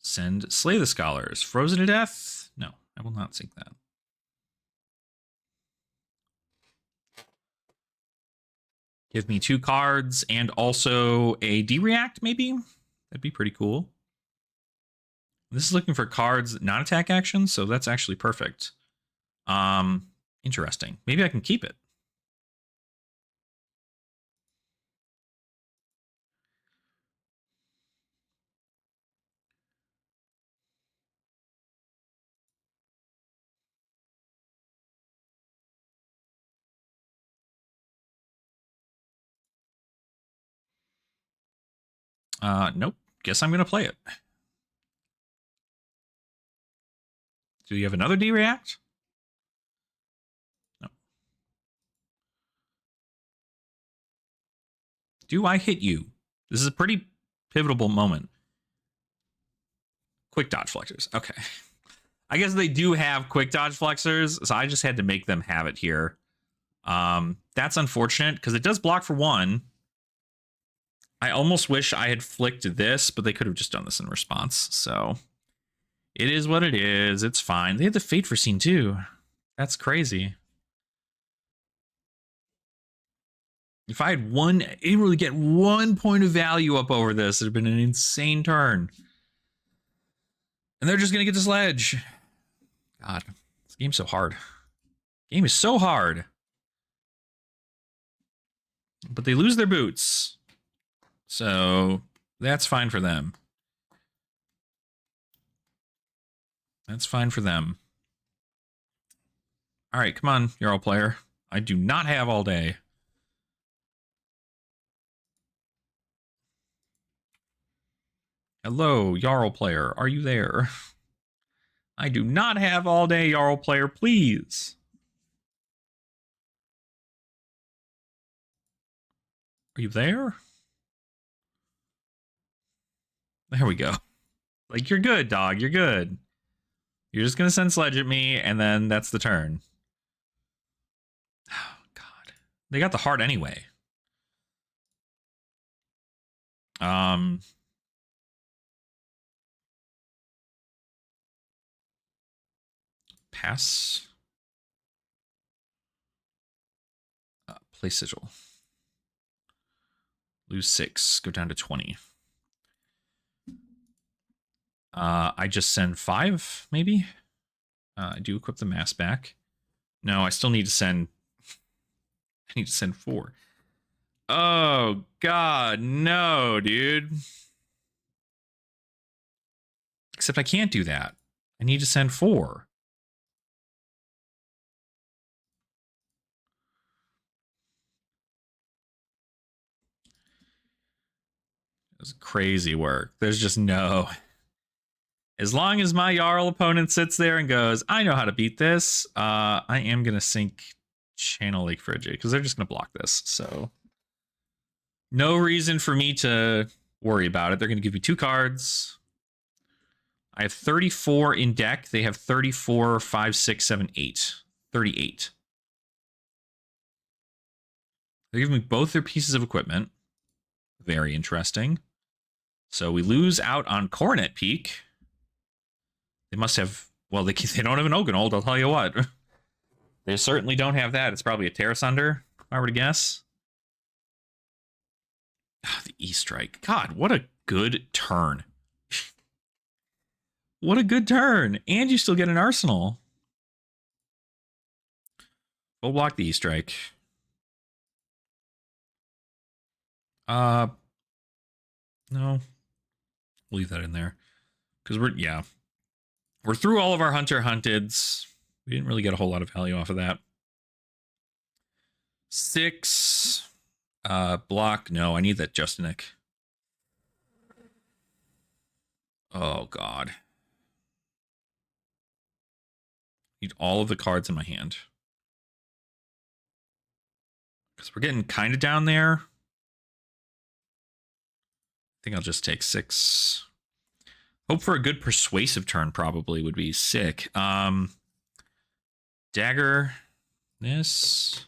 Send Slay the Scholars. Frozen to death? No, I will not sink that. Give me 2 cards and also a D-React, maybe? That'd be pretty cool. This is looking for cards, non-attack actions, so that's actually perfect. Interesting. Maybe I can keep it. Nope. Guess I'm going to play it. Do you have another D-React? No. Do I hit you? This is a pretty pivotal moment. Quick dodge flexors. Okay. I guess they do have quick dodge flexors, so I just had to make them have it here. That's unfortunate because it does block for 1. I almost wish I had flicked this, but they could have just done this in response. So it is what it is. It's fine. They had the Fate Foreseen too. That's crazy. If I had able to get 1 point of value up over this, it'd have been an insane turn. And they're just going to get the Sledge. God, this game's so hard. Game is so hard. But they lose their boots. So that's fine for them. That's fine for them. All right, come on, Jarl player. I do not have all day. Hello, Jarl player. Are you there? I do not have all day, Jarl player, please. Are you there? There we go. Like, you're good, dog. You're good. You're just gonna send Sledge at me, and then that's the turn. Oh, God. They got the heart anyway. Um, pass. Play sigil. Lose 6. Go down to 20. I just send 5, maybe? I do equip the mass back. No, I still need to send... I need to send 4. Oh, God, no, dude. Except I can't do that. I need to send 4. It's crazy work. There's just no... As long as my Jarl opponent sits there and goes, I know how to beat this, I am going to sink Channel Lake Frigid because they're just going to block this. So no reason for me to worry about it. They're going to give me 2 cards. I have 34 in deck. They have 34, 5, 6, 7, 8. 38. They're giving me both their pieces of equipment. Very interesting. So we lose out on Coronet Peak. They must have... Well, they don't have an Oganold, I'll tell you what. They certainly don't have that. It's probably a Terra Sunder, if I were to guess. Oh, the E-Strike. God, what a good turn. What a good turn. And you still get an Arsenal. We'll block the E-Strike. No. We'll leave that in there. Because we're through all of our Hunter Hunteds. We didn't really get a whole lot of value off of that. 6. Block. No, I need that Justinic. Oh, God. Need all of the cards in my hand. Because we're getting kind of down there. I think I'll just take 6. Hope for a good persuasive turn probably would be sick. Dagger. This.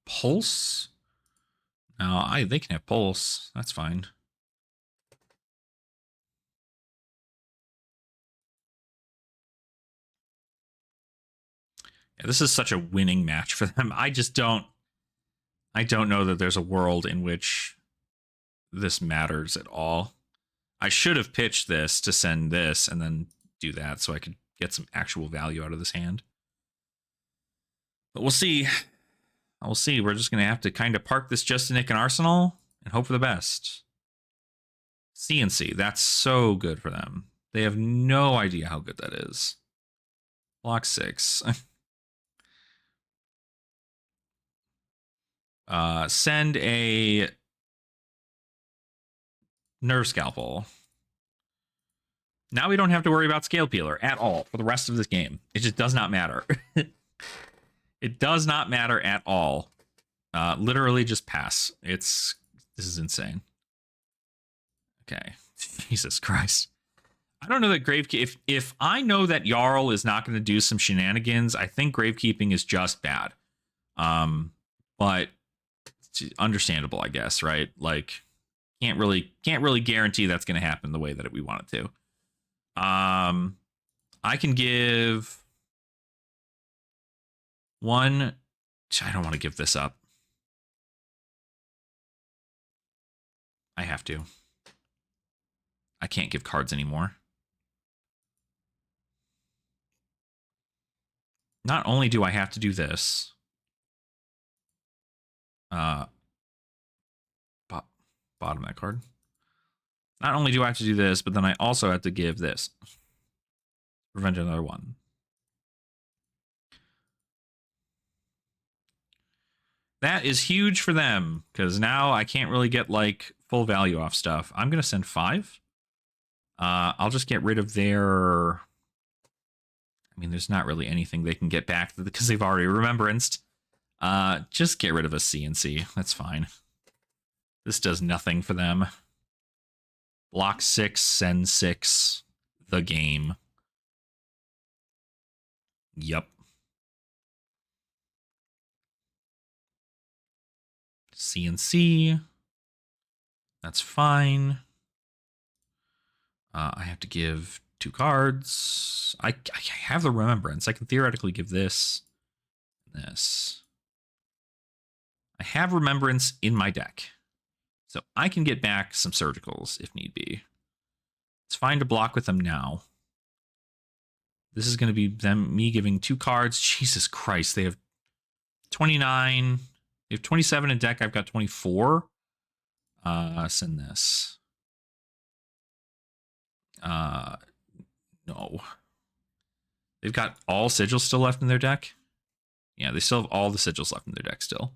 Pulse? No, they can have Pulse. That's fine. Yeah, this is such a winning match for them. I don't know that there's a world in which this matters at all. I should have pitched this to send this and then do that so I could get some actual value out of this hand. But we'll see. We'll see. We're just going to have to kind of park this Justinic and Arsenal and hope for the best. CNC. That's so good for them. They have no idea how good that is. Block 6. Send a Nerve Scalpel. Now we don't have to worry about Scale Peeler at all for the rest of this game. It just does not matter. It does not matter at all. Literally just pass. This is insane. Okay. Jesus Christ. I don't know that Gravekeeping... If I know that Jarl is not going to do some shenanigans, I think Gravekeeping is just bad. But understandable, I guess, right? Like, can't really guarantee that's going to happen the way that we want it to. I can give 1. I don't want to give this up. I have to. I can't give cards anymore. Not only do I have to do this, bottom that card. Not only do I have to do this, but then I also have to give this. prevent another one. That is huge for them, because now I can't really get, like, full value off stuff. I'm going to send 5. I'll just get rid of their... I mean, there's not really anything they can get back because they've already remembranced. Just get rid of a CNC. That's fine. This does nothing for them. Block 6, send 6. The game. Yep. CNC. That's fine. I have to give 2 cards. I have the remembrance. I can theoretically give this and this. I have remembrance in my deck. So I can get back some surgicals if need be. It's fine to block with them now. This is going to be me giving 2 cards. Jesus Christ, they have 29. They have 27 in deck. I've got 24. Send this. No. They've got all sigils still left in their deck. Yeah, they still have all the sigils left in their deck still.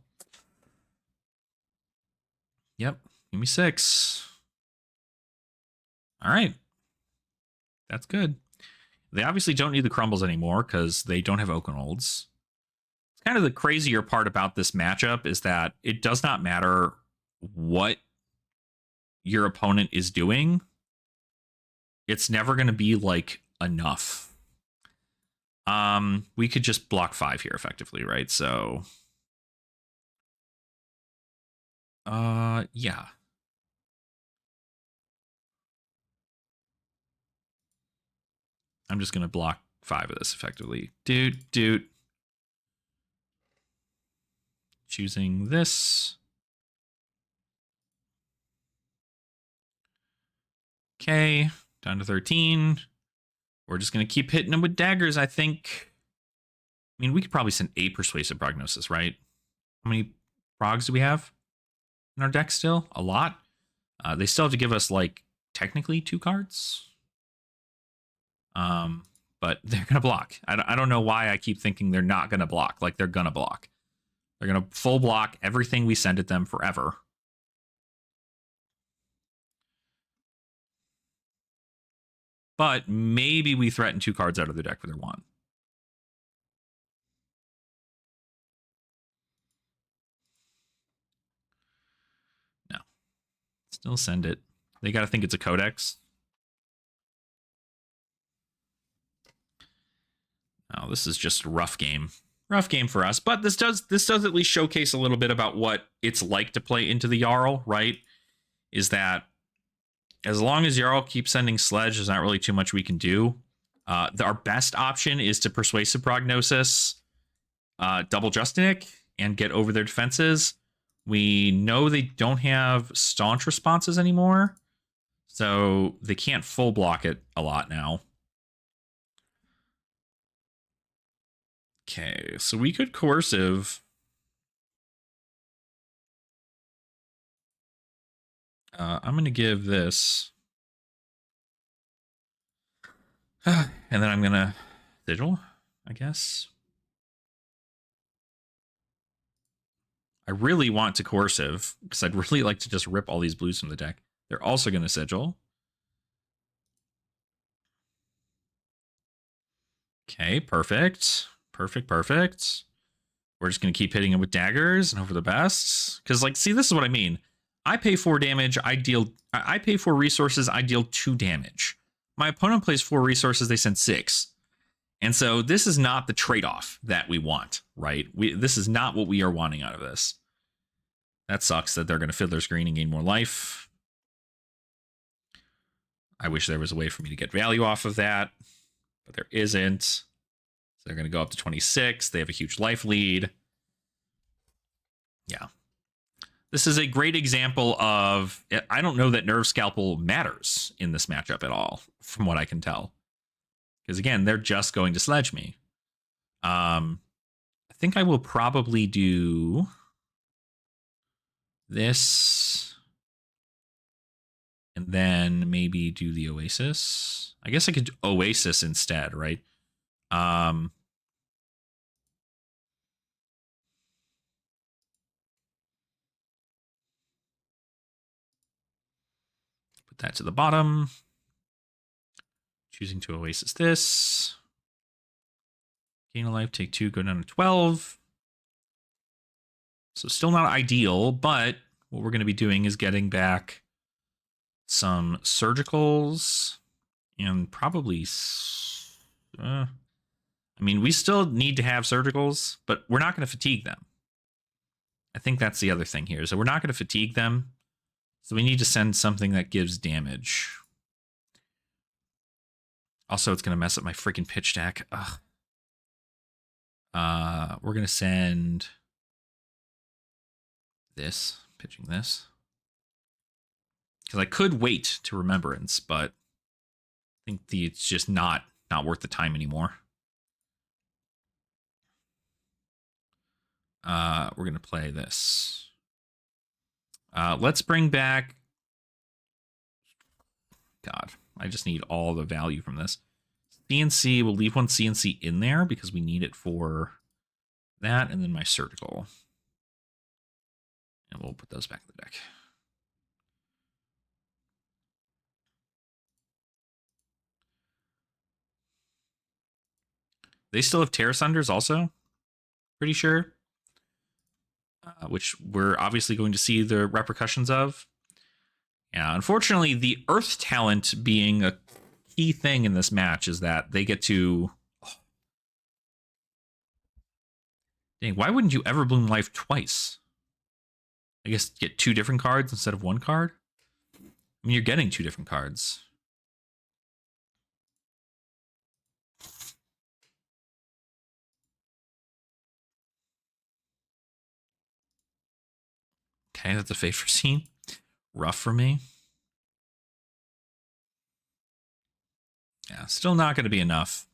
Yep. Give me 6. All right. That's good. They obviously don't need the crumbles anymore because they don't have Oakenolds. It's kind of the crazier part about this matchup is that it does not matter what your opponent is doing. It's never going to be, like, enough. We could just block 5 here effectively, right? So, yeah. I'm just going to block 5 of this effectively. Dude. Choosing this. Okay, down to 13. We're just going to keep hitting them with daggers, I think. I mean, we could probably send 8 Persuasive Prognosis, right? How many progs do we have in our deck still? A lot. They still have to give us, like, technically 2 cards. But they're going to block. I don't know why I keep thinking they're not going to block. Like, they're going to block. They're going to full block everything we send at them forever. But maybe we threaten 2 cards out of the deck for their 1. No. Still send it. They got to think it's a codex. Oh, this is just a rough game. Rough game for us, but this does at least showcase a little bit about what it's like to play into the Jarl, right? Is that as long as Jarl keeps sending Sledge, there's not really too much we can do. Our best option is to Persuasive Prognosis, double Justinic, and get over their defenses. We know they don't have staunch responses anymore, so they can't full block it a lot now. Okay, so we could coercive. I'm going to give this. And then I'm going to sigil, I guess. I really want to coercive because I'd really like to just rip all these blues from the deck. They're also going to sigil. Okay, perfect. Perfect. We're just going to keep hitting him with daggers and hope for the best. Because, like, see, this is what I mean. I pay 4 damage, I pay 4 resources, I deal 2 damage. My opponent plays 4 resources, they send 6. And so this is not the trade-off that we want, right? This is not what we are wanting out of this. That sucks that they're going to Fiddler's Green and gain more life. I wish there was a way for me to get value off of that, but there isn't. So they're going to go up to 26. They have a huge life lead. Yeah. This is a great example of, I don't know that Nerve Scalpel matters in this matchup at all, from what I can tell. Because again, they're just going to sledge me. I think I will probably do this. And then maybe do the Oasis. I guess I could Oasis instead, right? Put that to the bottom. Choosing to Oasis this. Gain a life, take 2, go down to 12. So still not ideal, but what we're going to be doing is getting back some surgicals and probably... I mean, we still need to have surgicals, but we're not going to fatigue them. I think that's the other thing here. So we're not going to fatigue them. So we need to send something that gives damage. Also, it's going to mess up my freaking pitch deck. Ugh. We're going to send this, pitching this. Because I could wait to Remembrance, but I think it's just not worth the time anymore. We're going to play this. Let's bring back... God, I just need all the value from this. CNC, we'll leave one CNC in there because we need it for that, and then my surgical. And we'll put those back in the deck. They still have Terra Sunders also, pretty sure. Which we're obviously going to see the repercussions of. Yeah, unfortunately, the Earth talent being a key thing in this match is that they get to... Oh. Dang, why wouldn't you ever bloom life twice? I guess get 2 different cards instead of 1 card? I mean, you're getting 2 different cards. Okay, that's a fate foreseen. Rough for me. Yeah, still not going to be enough.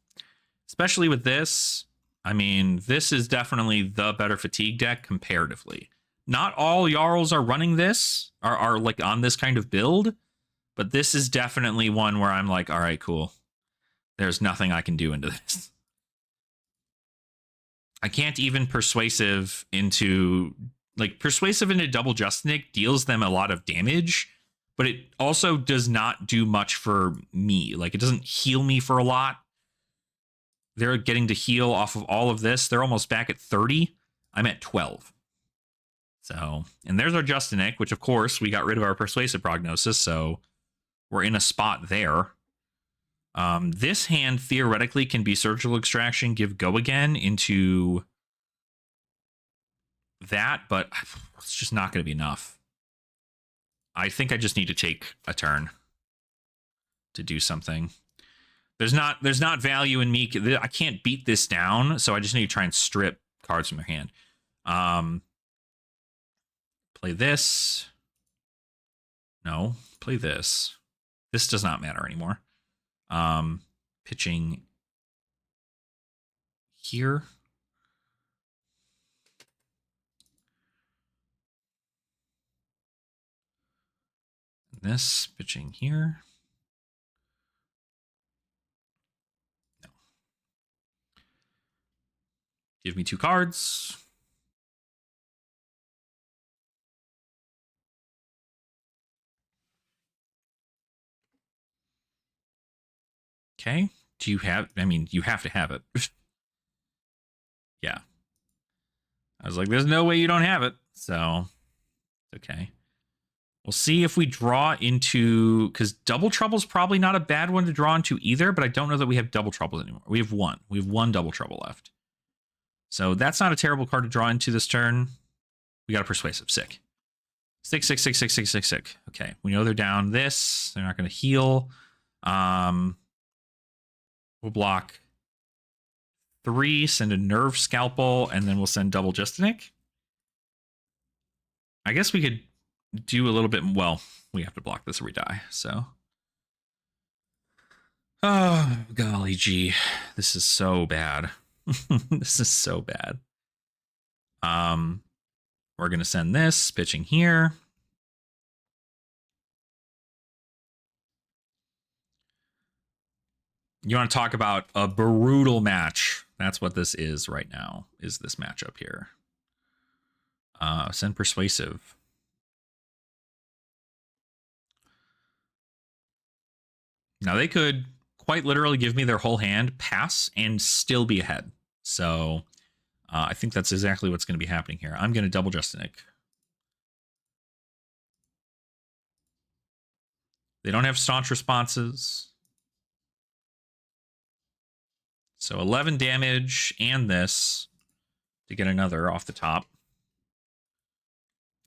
Especially with this. I mean, this is definitely the better fatigue deck comparatively. Not all Jarls are running this, are like on this kind of build, but this is definitely one where I'm like, all right, cool. There's nothing I can do into this. I can't even persuasive into... Like, persuasive into double Justinic deals them a lot of damage, but it also does not do much for me. Like, it doesn't heal me for a lot. They're getting to heal off of all of this. They're almost back at 30. I'm at 12. So, and there's our Justinic, which, of course, we got rid of our persuasive prognosis, so we're in a spot there. This hand, theoretically, can be surgical extraction, give go again into... that, but it's just not going to be enough. I think I just need to take a turn to do something. There's not value in me. I can't beat this down, so I just need to try and strip cards from their hand. Play this. No, play this. This does not matter anymore. Pitching here. This, pitching here. No. Give me 2 cards. Okay. Do you have... I mean, you have to have it. Yeah. I was like, there's no way you don't have it. So, okay. We'll see if we draw into... Because Double Trouble's probably not a bad one to draw into either, but I don't know that we have Double Trouble anymore. We have 1. We have 1 Double Trouble left. So that's not a terrible card to draw into this turn. We got a Persuasive. Sick. 6, 6, 6, 6, 6, 6, 6. Okay. We know they're down this. They're not going to heal. We'll block 3, send a Nerve Scalpel, and then we'll send Double Justinic. I guess we could do a little bit... Well, we have to block this or we die, so... Oh, golly gee. This is so bad. This is so bad. We're going to send this, pitching here. You want to talk about a brutal match? That's what this is right now, is this matchup here. Send Persuasive. Now they could quite literally give me their whole hand, pass, and still be ahead. So I think that's exactly what's going to be happening here. I'm going to double Justinic. They don't have staunch responses. So 11 damage and this to get another off the top.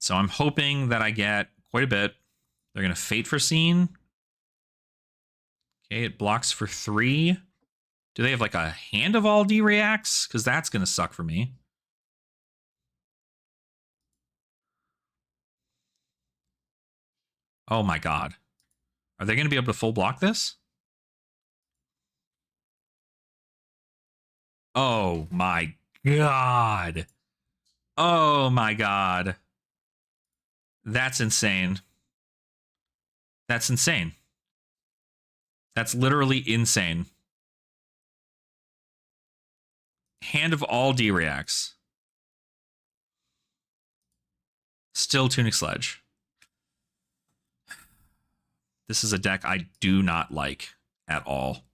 So I'm hoping that I get quite a bit. They're going to Fate for Scene. Okay, it blocks for 3. Do they have like a Hand of All D reacts? Because that's going to suck for me. Oh my god. Are they going to be able to full block this? Oh my god. Oh my god. That's insane. That's insane. That's literally insane. Hand of All D reacts. Still Tunic Sledge. This is a deck I do not like at all.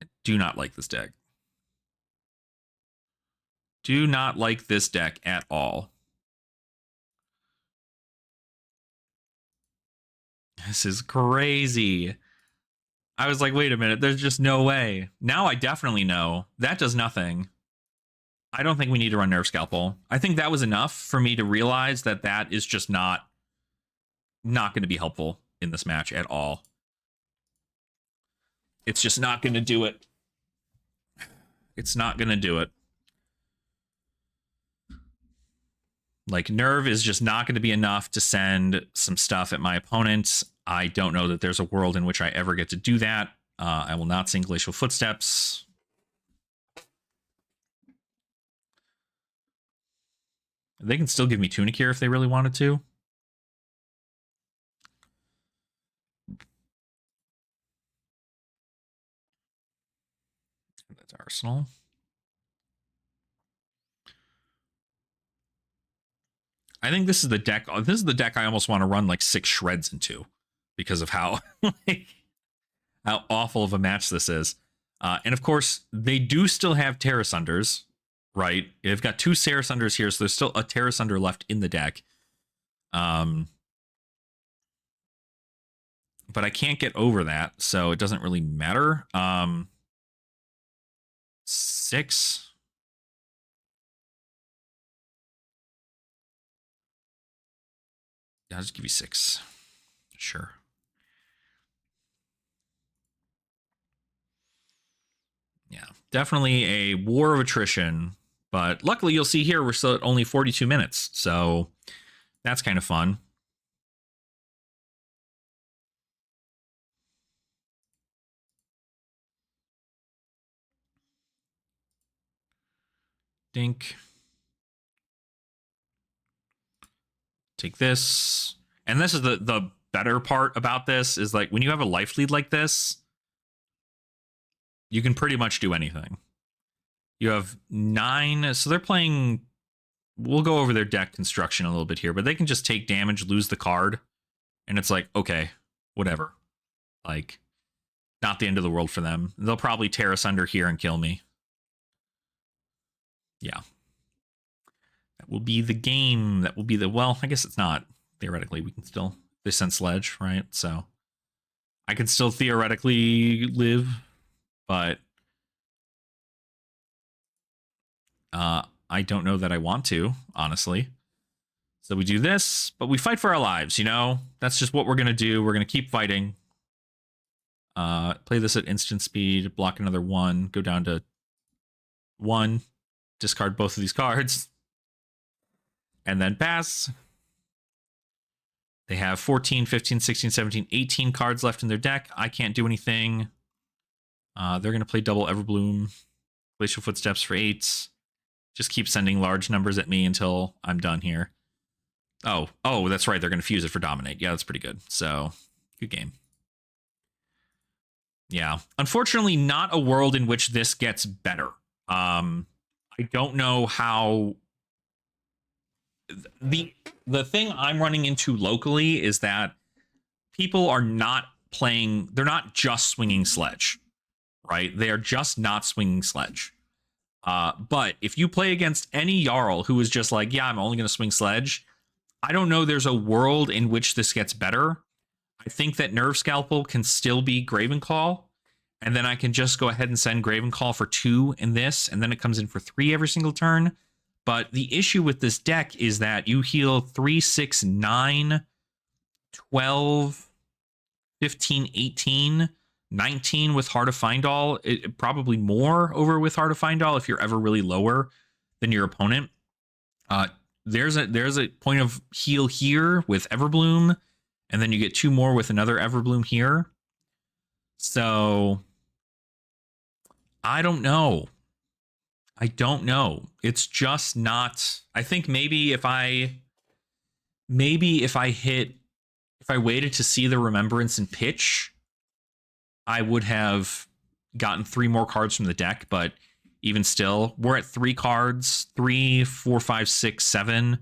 I do not like this deck. Do not like this deck at all. This is crazy. I was like, wait a minute, there's just no way. Now I definitely know. That does nothing. I don't think we need to run Nerve Scalpel. I think that was enough for me to realize that that is just not going to be helpful in this match at all. It's just not going to do it. It's not going to do it. Like, Nerve is just not going to be enough to send some stuff at my opponents. I don't know that there's a world in which I ever get to do that. I will not sing Glacial Footsteps. They can still give me Tunic here if they really wanted to. That's Arsenal. I think this is the deck. This is the deck I almost want to run like 6 shreds into because of how how awful of a match this is. And of course, they do still have Terra Sunders, right? They've got 2 Terra Sunders here, so there's still a Terra Sunder left in the deck. But I can't get over that, so it doesn't really matter. 6. I'll just give you 6. Sure. Yeah, definitely a war of attrition. But luckily, you'll see here we're still at only 42 minutes. So that's kind of fun. Dink. Take this. And this is the better part about this is like when you have a life lead like this, you can pretty much do anything. You have 9. So they're playing. We'll go over their deck construction a little bit here, but they can just take damage, lose the card. And it's like, okay, whatever. Like, not the end of the world for them. They'll probably tear us under here and kill me. Yeah. That will be the game. That will be the, well, I guess it's not. Theoretically, we can still, they send Sledge, right? So I could still theoretically live, but I don't know that I want to, honestly. So we do this, but we fight for our lives, you know? That's just what we're going to do. We're going to keep fighting. Play this at instant speed, block another 1, go down to 1, discard both of these cards, and then pass. They have 14, 15, 16, 17, 18 cards left in their deck. I can't do anything. They're going to play double Everbloom, Glacial Footsteps for 8. Just keep sending large numbers at me until I'm done here. Oh, that's right. They're going to fuse it for Dominate. Yeah, that's pretty good. So, good game. Yeah. Unfortunately, not a world in which this gets better. I don't know how the the thing I'm running into locally is that people are not playing, they're not just swinging sledge, right? They are just not swinging sledge. But if you play against any Jarl who is just like, yeah, I'm only going to swing sledge, I don't know there's a world in which this gets better. I think that Nerve Scalpel can still be Gravenclaw, and then I can just go ahead and send Gravenclaw for 2 in this, and then it comes in for 3 every single turn. But the issue with this deck is that you heal 3, 6, 9, 12, 15, 18, 19 with Heart of Findall, probably more over with Heart of Findall if you're ever really lower than your opponent. There's a point of heal here with Everbloom, and then you get 2 more with another Everbloom here. So I don't know. It's just not. I think maybe if I waited to see the Remembrance and pitch, I would have gotten 3 more cards from the deck. But even still, we're at 3 cards, 3, 4, 5, 6, 7.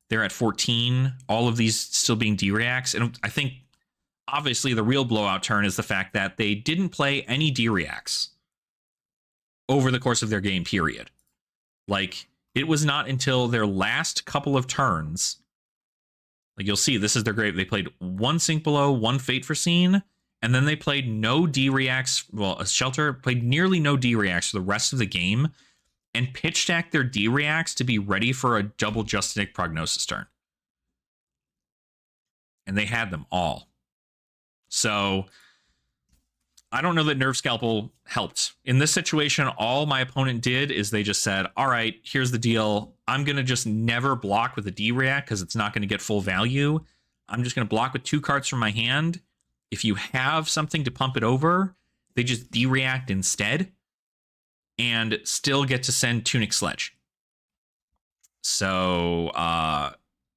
They're at 14. All of these still being D-Reacts. And I think obviously the real blowout turn is the fact that they didn't play any D-Reacts over the course of their game, period. Like, it was not until their last couple of turns, like you'll see, this is their grave. They played 1 Sink Below, 1 Fate Foreseen, and then they played no D-Reacts. Well, a Shelter played nearly no D-Reacts for the rest of the game, and pitch stacked their D-Reacts to be ready for a double Justinic Prognosis turn. And they had them all. So I don't know that Nerve Scalpel helped. In this situation, all my opponent did is they just said, all right, here's the deal. I'm going to just never block with a D-React because it's not going to get full value. I'm just going to block with 2 cards from my hand. If you have something to pump it over, they just D-React instead and still get to send Tunic Sledge. So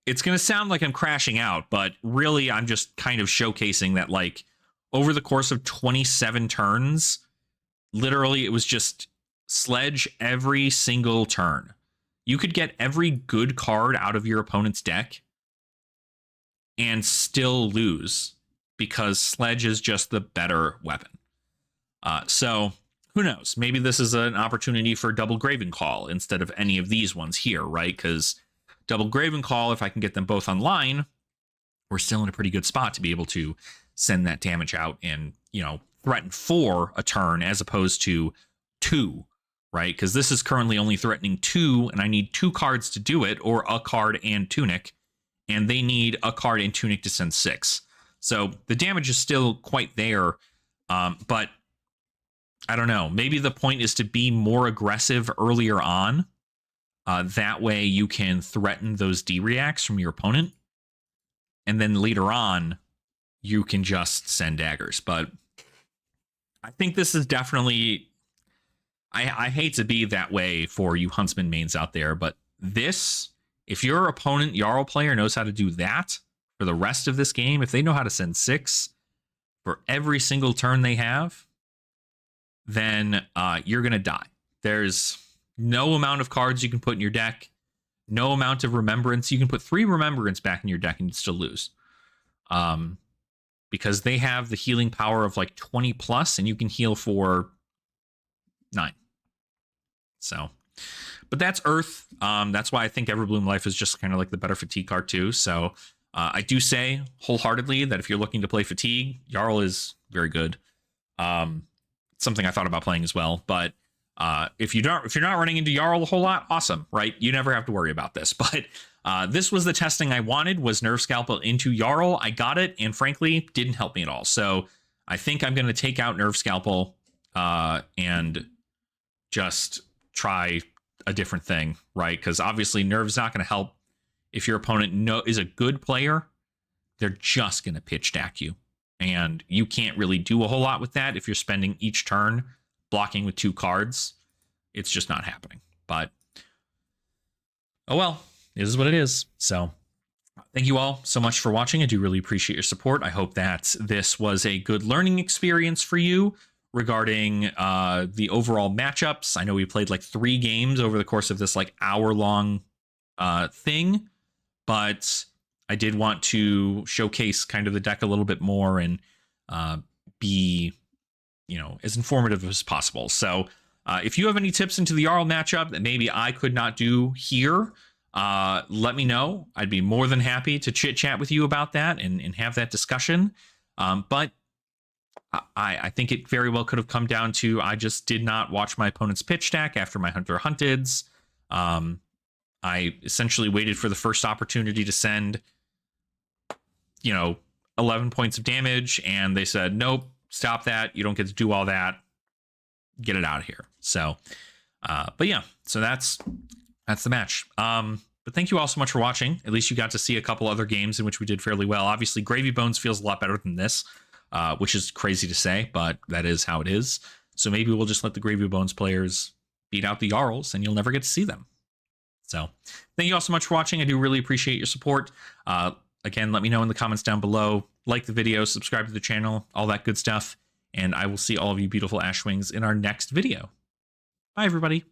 it's going to sound like I'm crashing out, but really I'm just kind of showcasing that, like, over the course of 27 turns, literally it was just sledge every single turn. You could get every good card out of your opponent's deck and still lose because sledge is just the better weapon. So who knows? Maybe this is an opportunity for double Gravenclaw instead of any of these ones here, right? Because double Gravenclaw, if I can get them both online, we're still in a pretty good spot to be able to send that damage out and, you know, threaten 4 a turn as opposed to 2, right? Because this is currently only threatening 2, and I need 2 cards to do it, or a card and Tunic, and they need a card and Tunic to send 6. So the damage is still quite there, but I don't know. Maybe the point is to be more aggressive earlier on. That way you can threaten those D-Reacts from your opponent, and then later on, you can just send daggers. But I think this is definitely, I hate to be that way for you Huntsman mains out there, but this, if your opponent Jarl player knows how to do that for the rest of this game, if they know how to send 6 for every single turn they have, then you're going to die. There's no amount of cards you can put in your deck, no amount of Remembrance. You can put 3 Remembrance back in your deck and you'd still lose. Because they have the healing power of like 20 plus, and you can heal for 9. So, but that's Earth. That's why I think Everbloom Life is just kind of like the better fatigue card too. So I do say wholeheartedly that if you're looking to play fatigue, Jarl is very good. Something I thought about playing as well. But if you're not running into Jarl a whole lot, awesome, right? You never have to worry about this. But this was the testing I wanted, was Nerve Scalpel into Jarl. I got it, and frankly, didn't help me at all. So I think I'm going to take out Nerve Scalpel and just try a different thing, right? Because obviously Nerve's not going to help. If your opponent is a good player, they're just going to pitch stack you. And you can't really do a whole lot with that if you're spending each turn blocking with 2 cards. It's just not happening. But, oh well, it is what it is. So thank you all so much for watching. I do really appreciate your support. I hope that this was a good learning experience for you. regarding the overall matchups. I know we played like 3 games over the course of this like hour-long thing, but I did want to showcase kind of the deck a little bit more and be, as informative as possible. So if you have any tips into the Jarl matchup that maybe I could not do here, let me know. I'd be more than happy to chit chat with you about that and have that discussion. But I think it very well could have come down to I just did not watch my opponent's pitch stack after my Hunter Hunteds. I essentially waited for the first opportunity to send, 11 points of damage, and they said, nope, stop that. You don't get to do all that. Get it out of here. So, but yeah, so that's the match. But thank you all so much for watching. At least you got to see a couple other games in which we did fairly well. Obviously, Gravy Bones feels a lot better than this, which is crazy to say, but that is how it is. So maybe we'll just let the Gravy Bones players beat out the Jarls, and you'll never get to see them. So thank you all so much for watching. I do really appreciate your support. Again, let me know in the comments down below. Like the video, subscribe to the channel, all that good stuff. And I will see all of you beautiful Ashwings in our next video. Bye, everybody.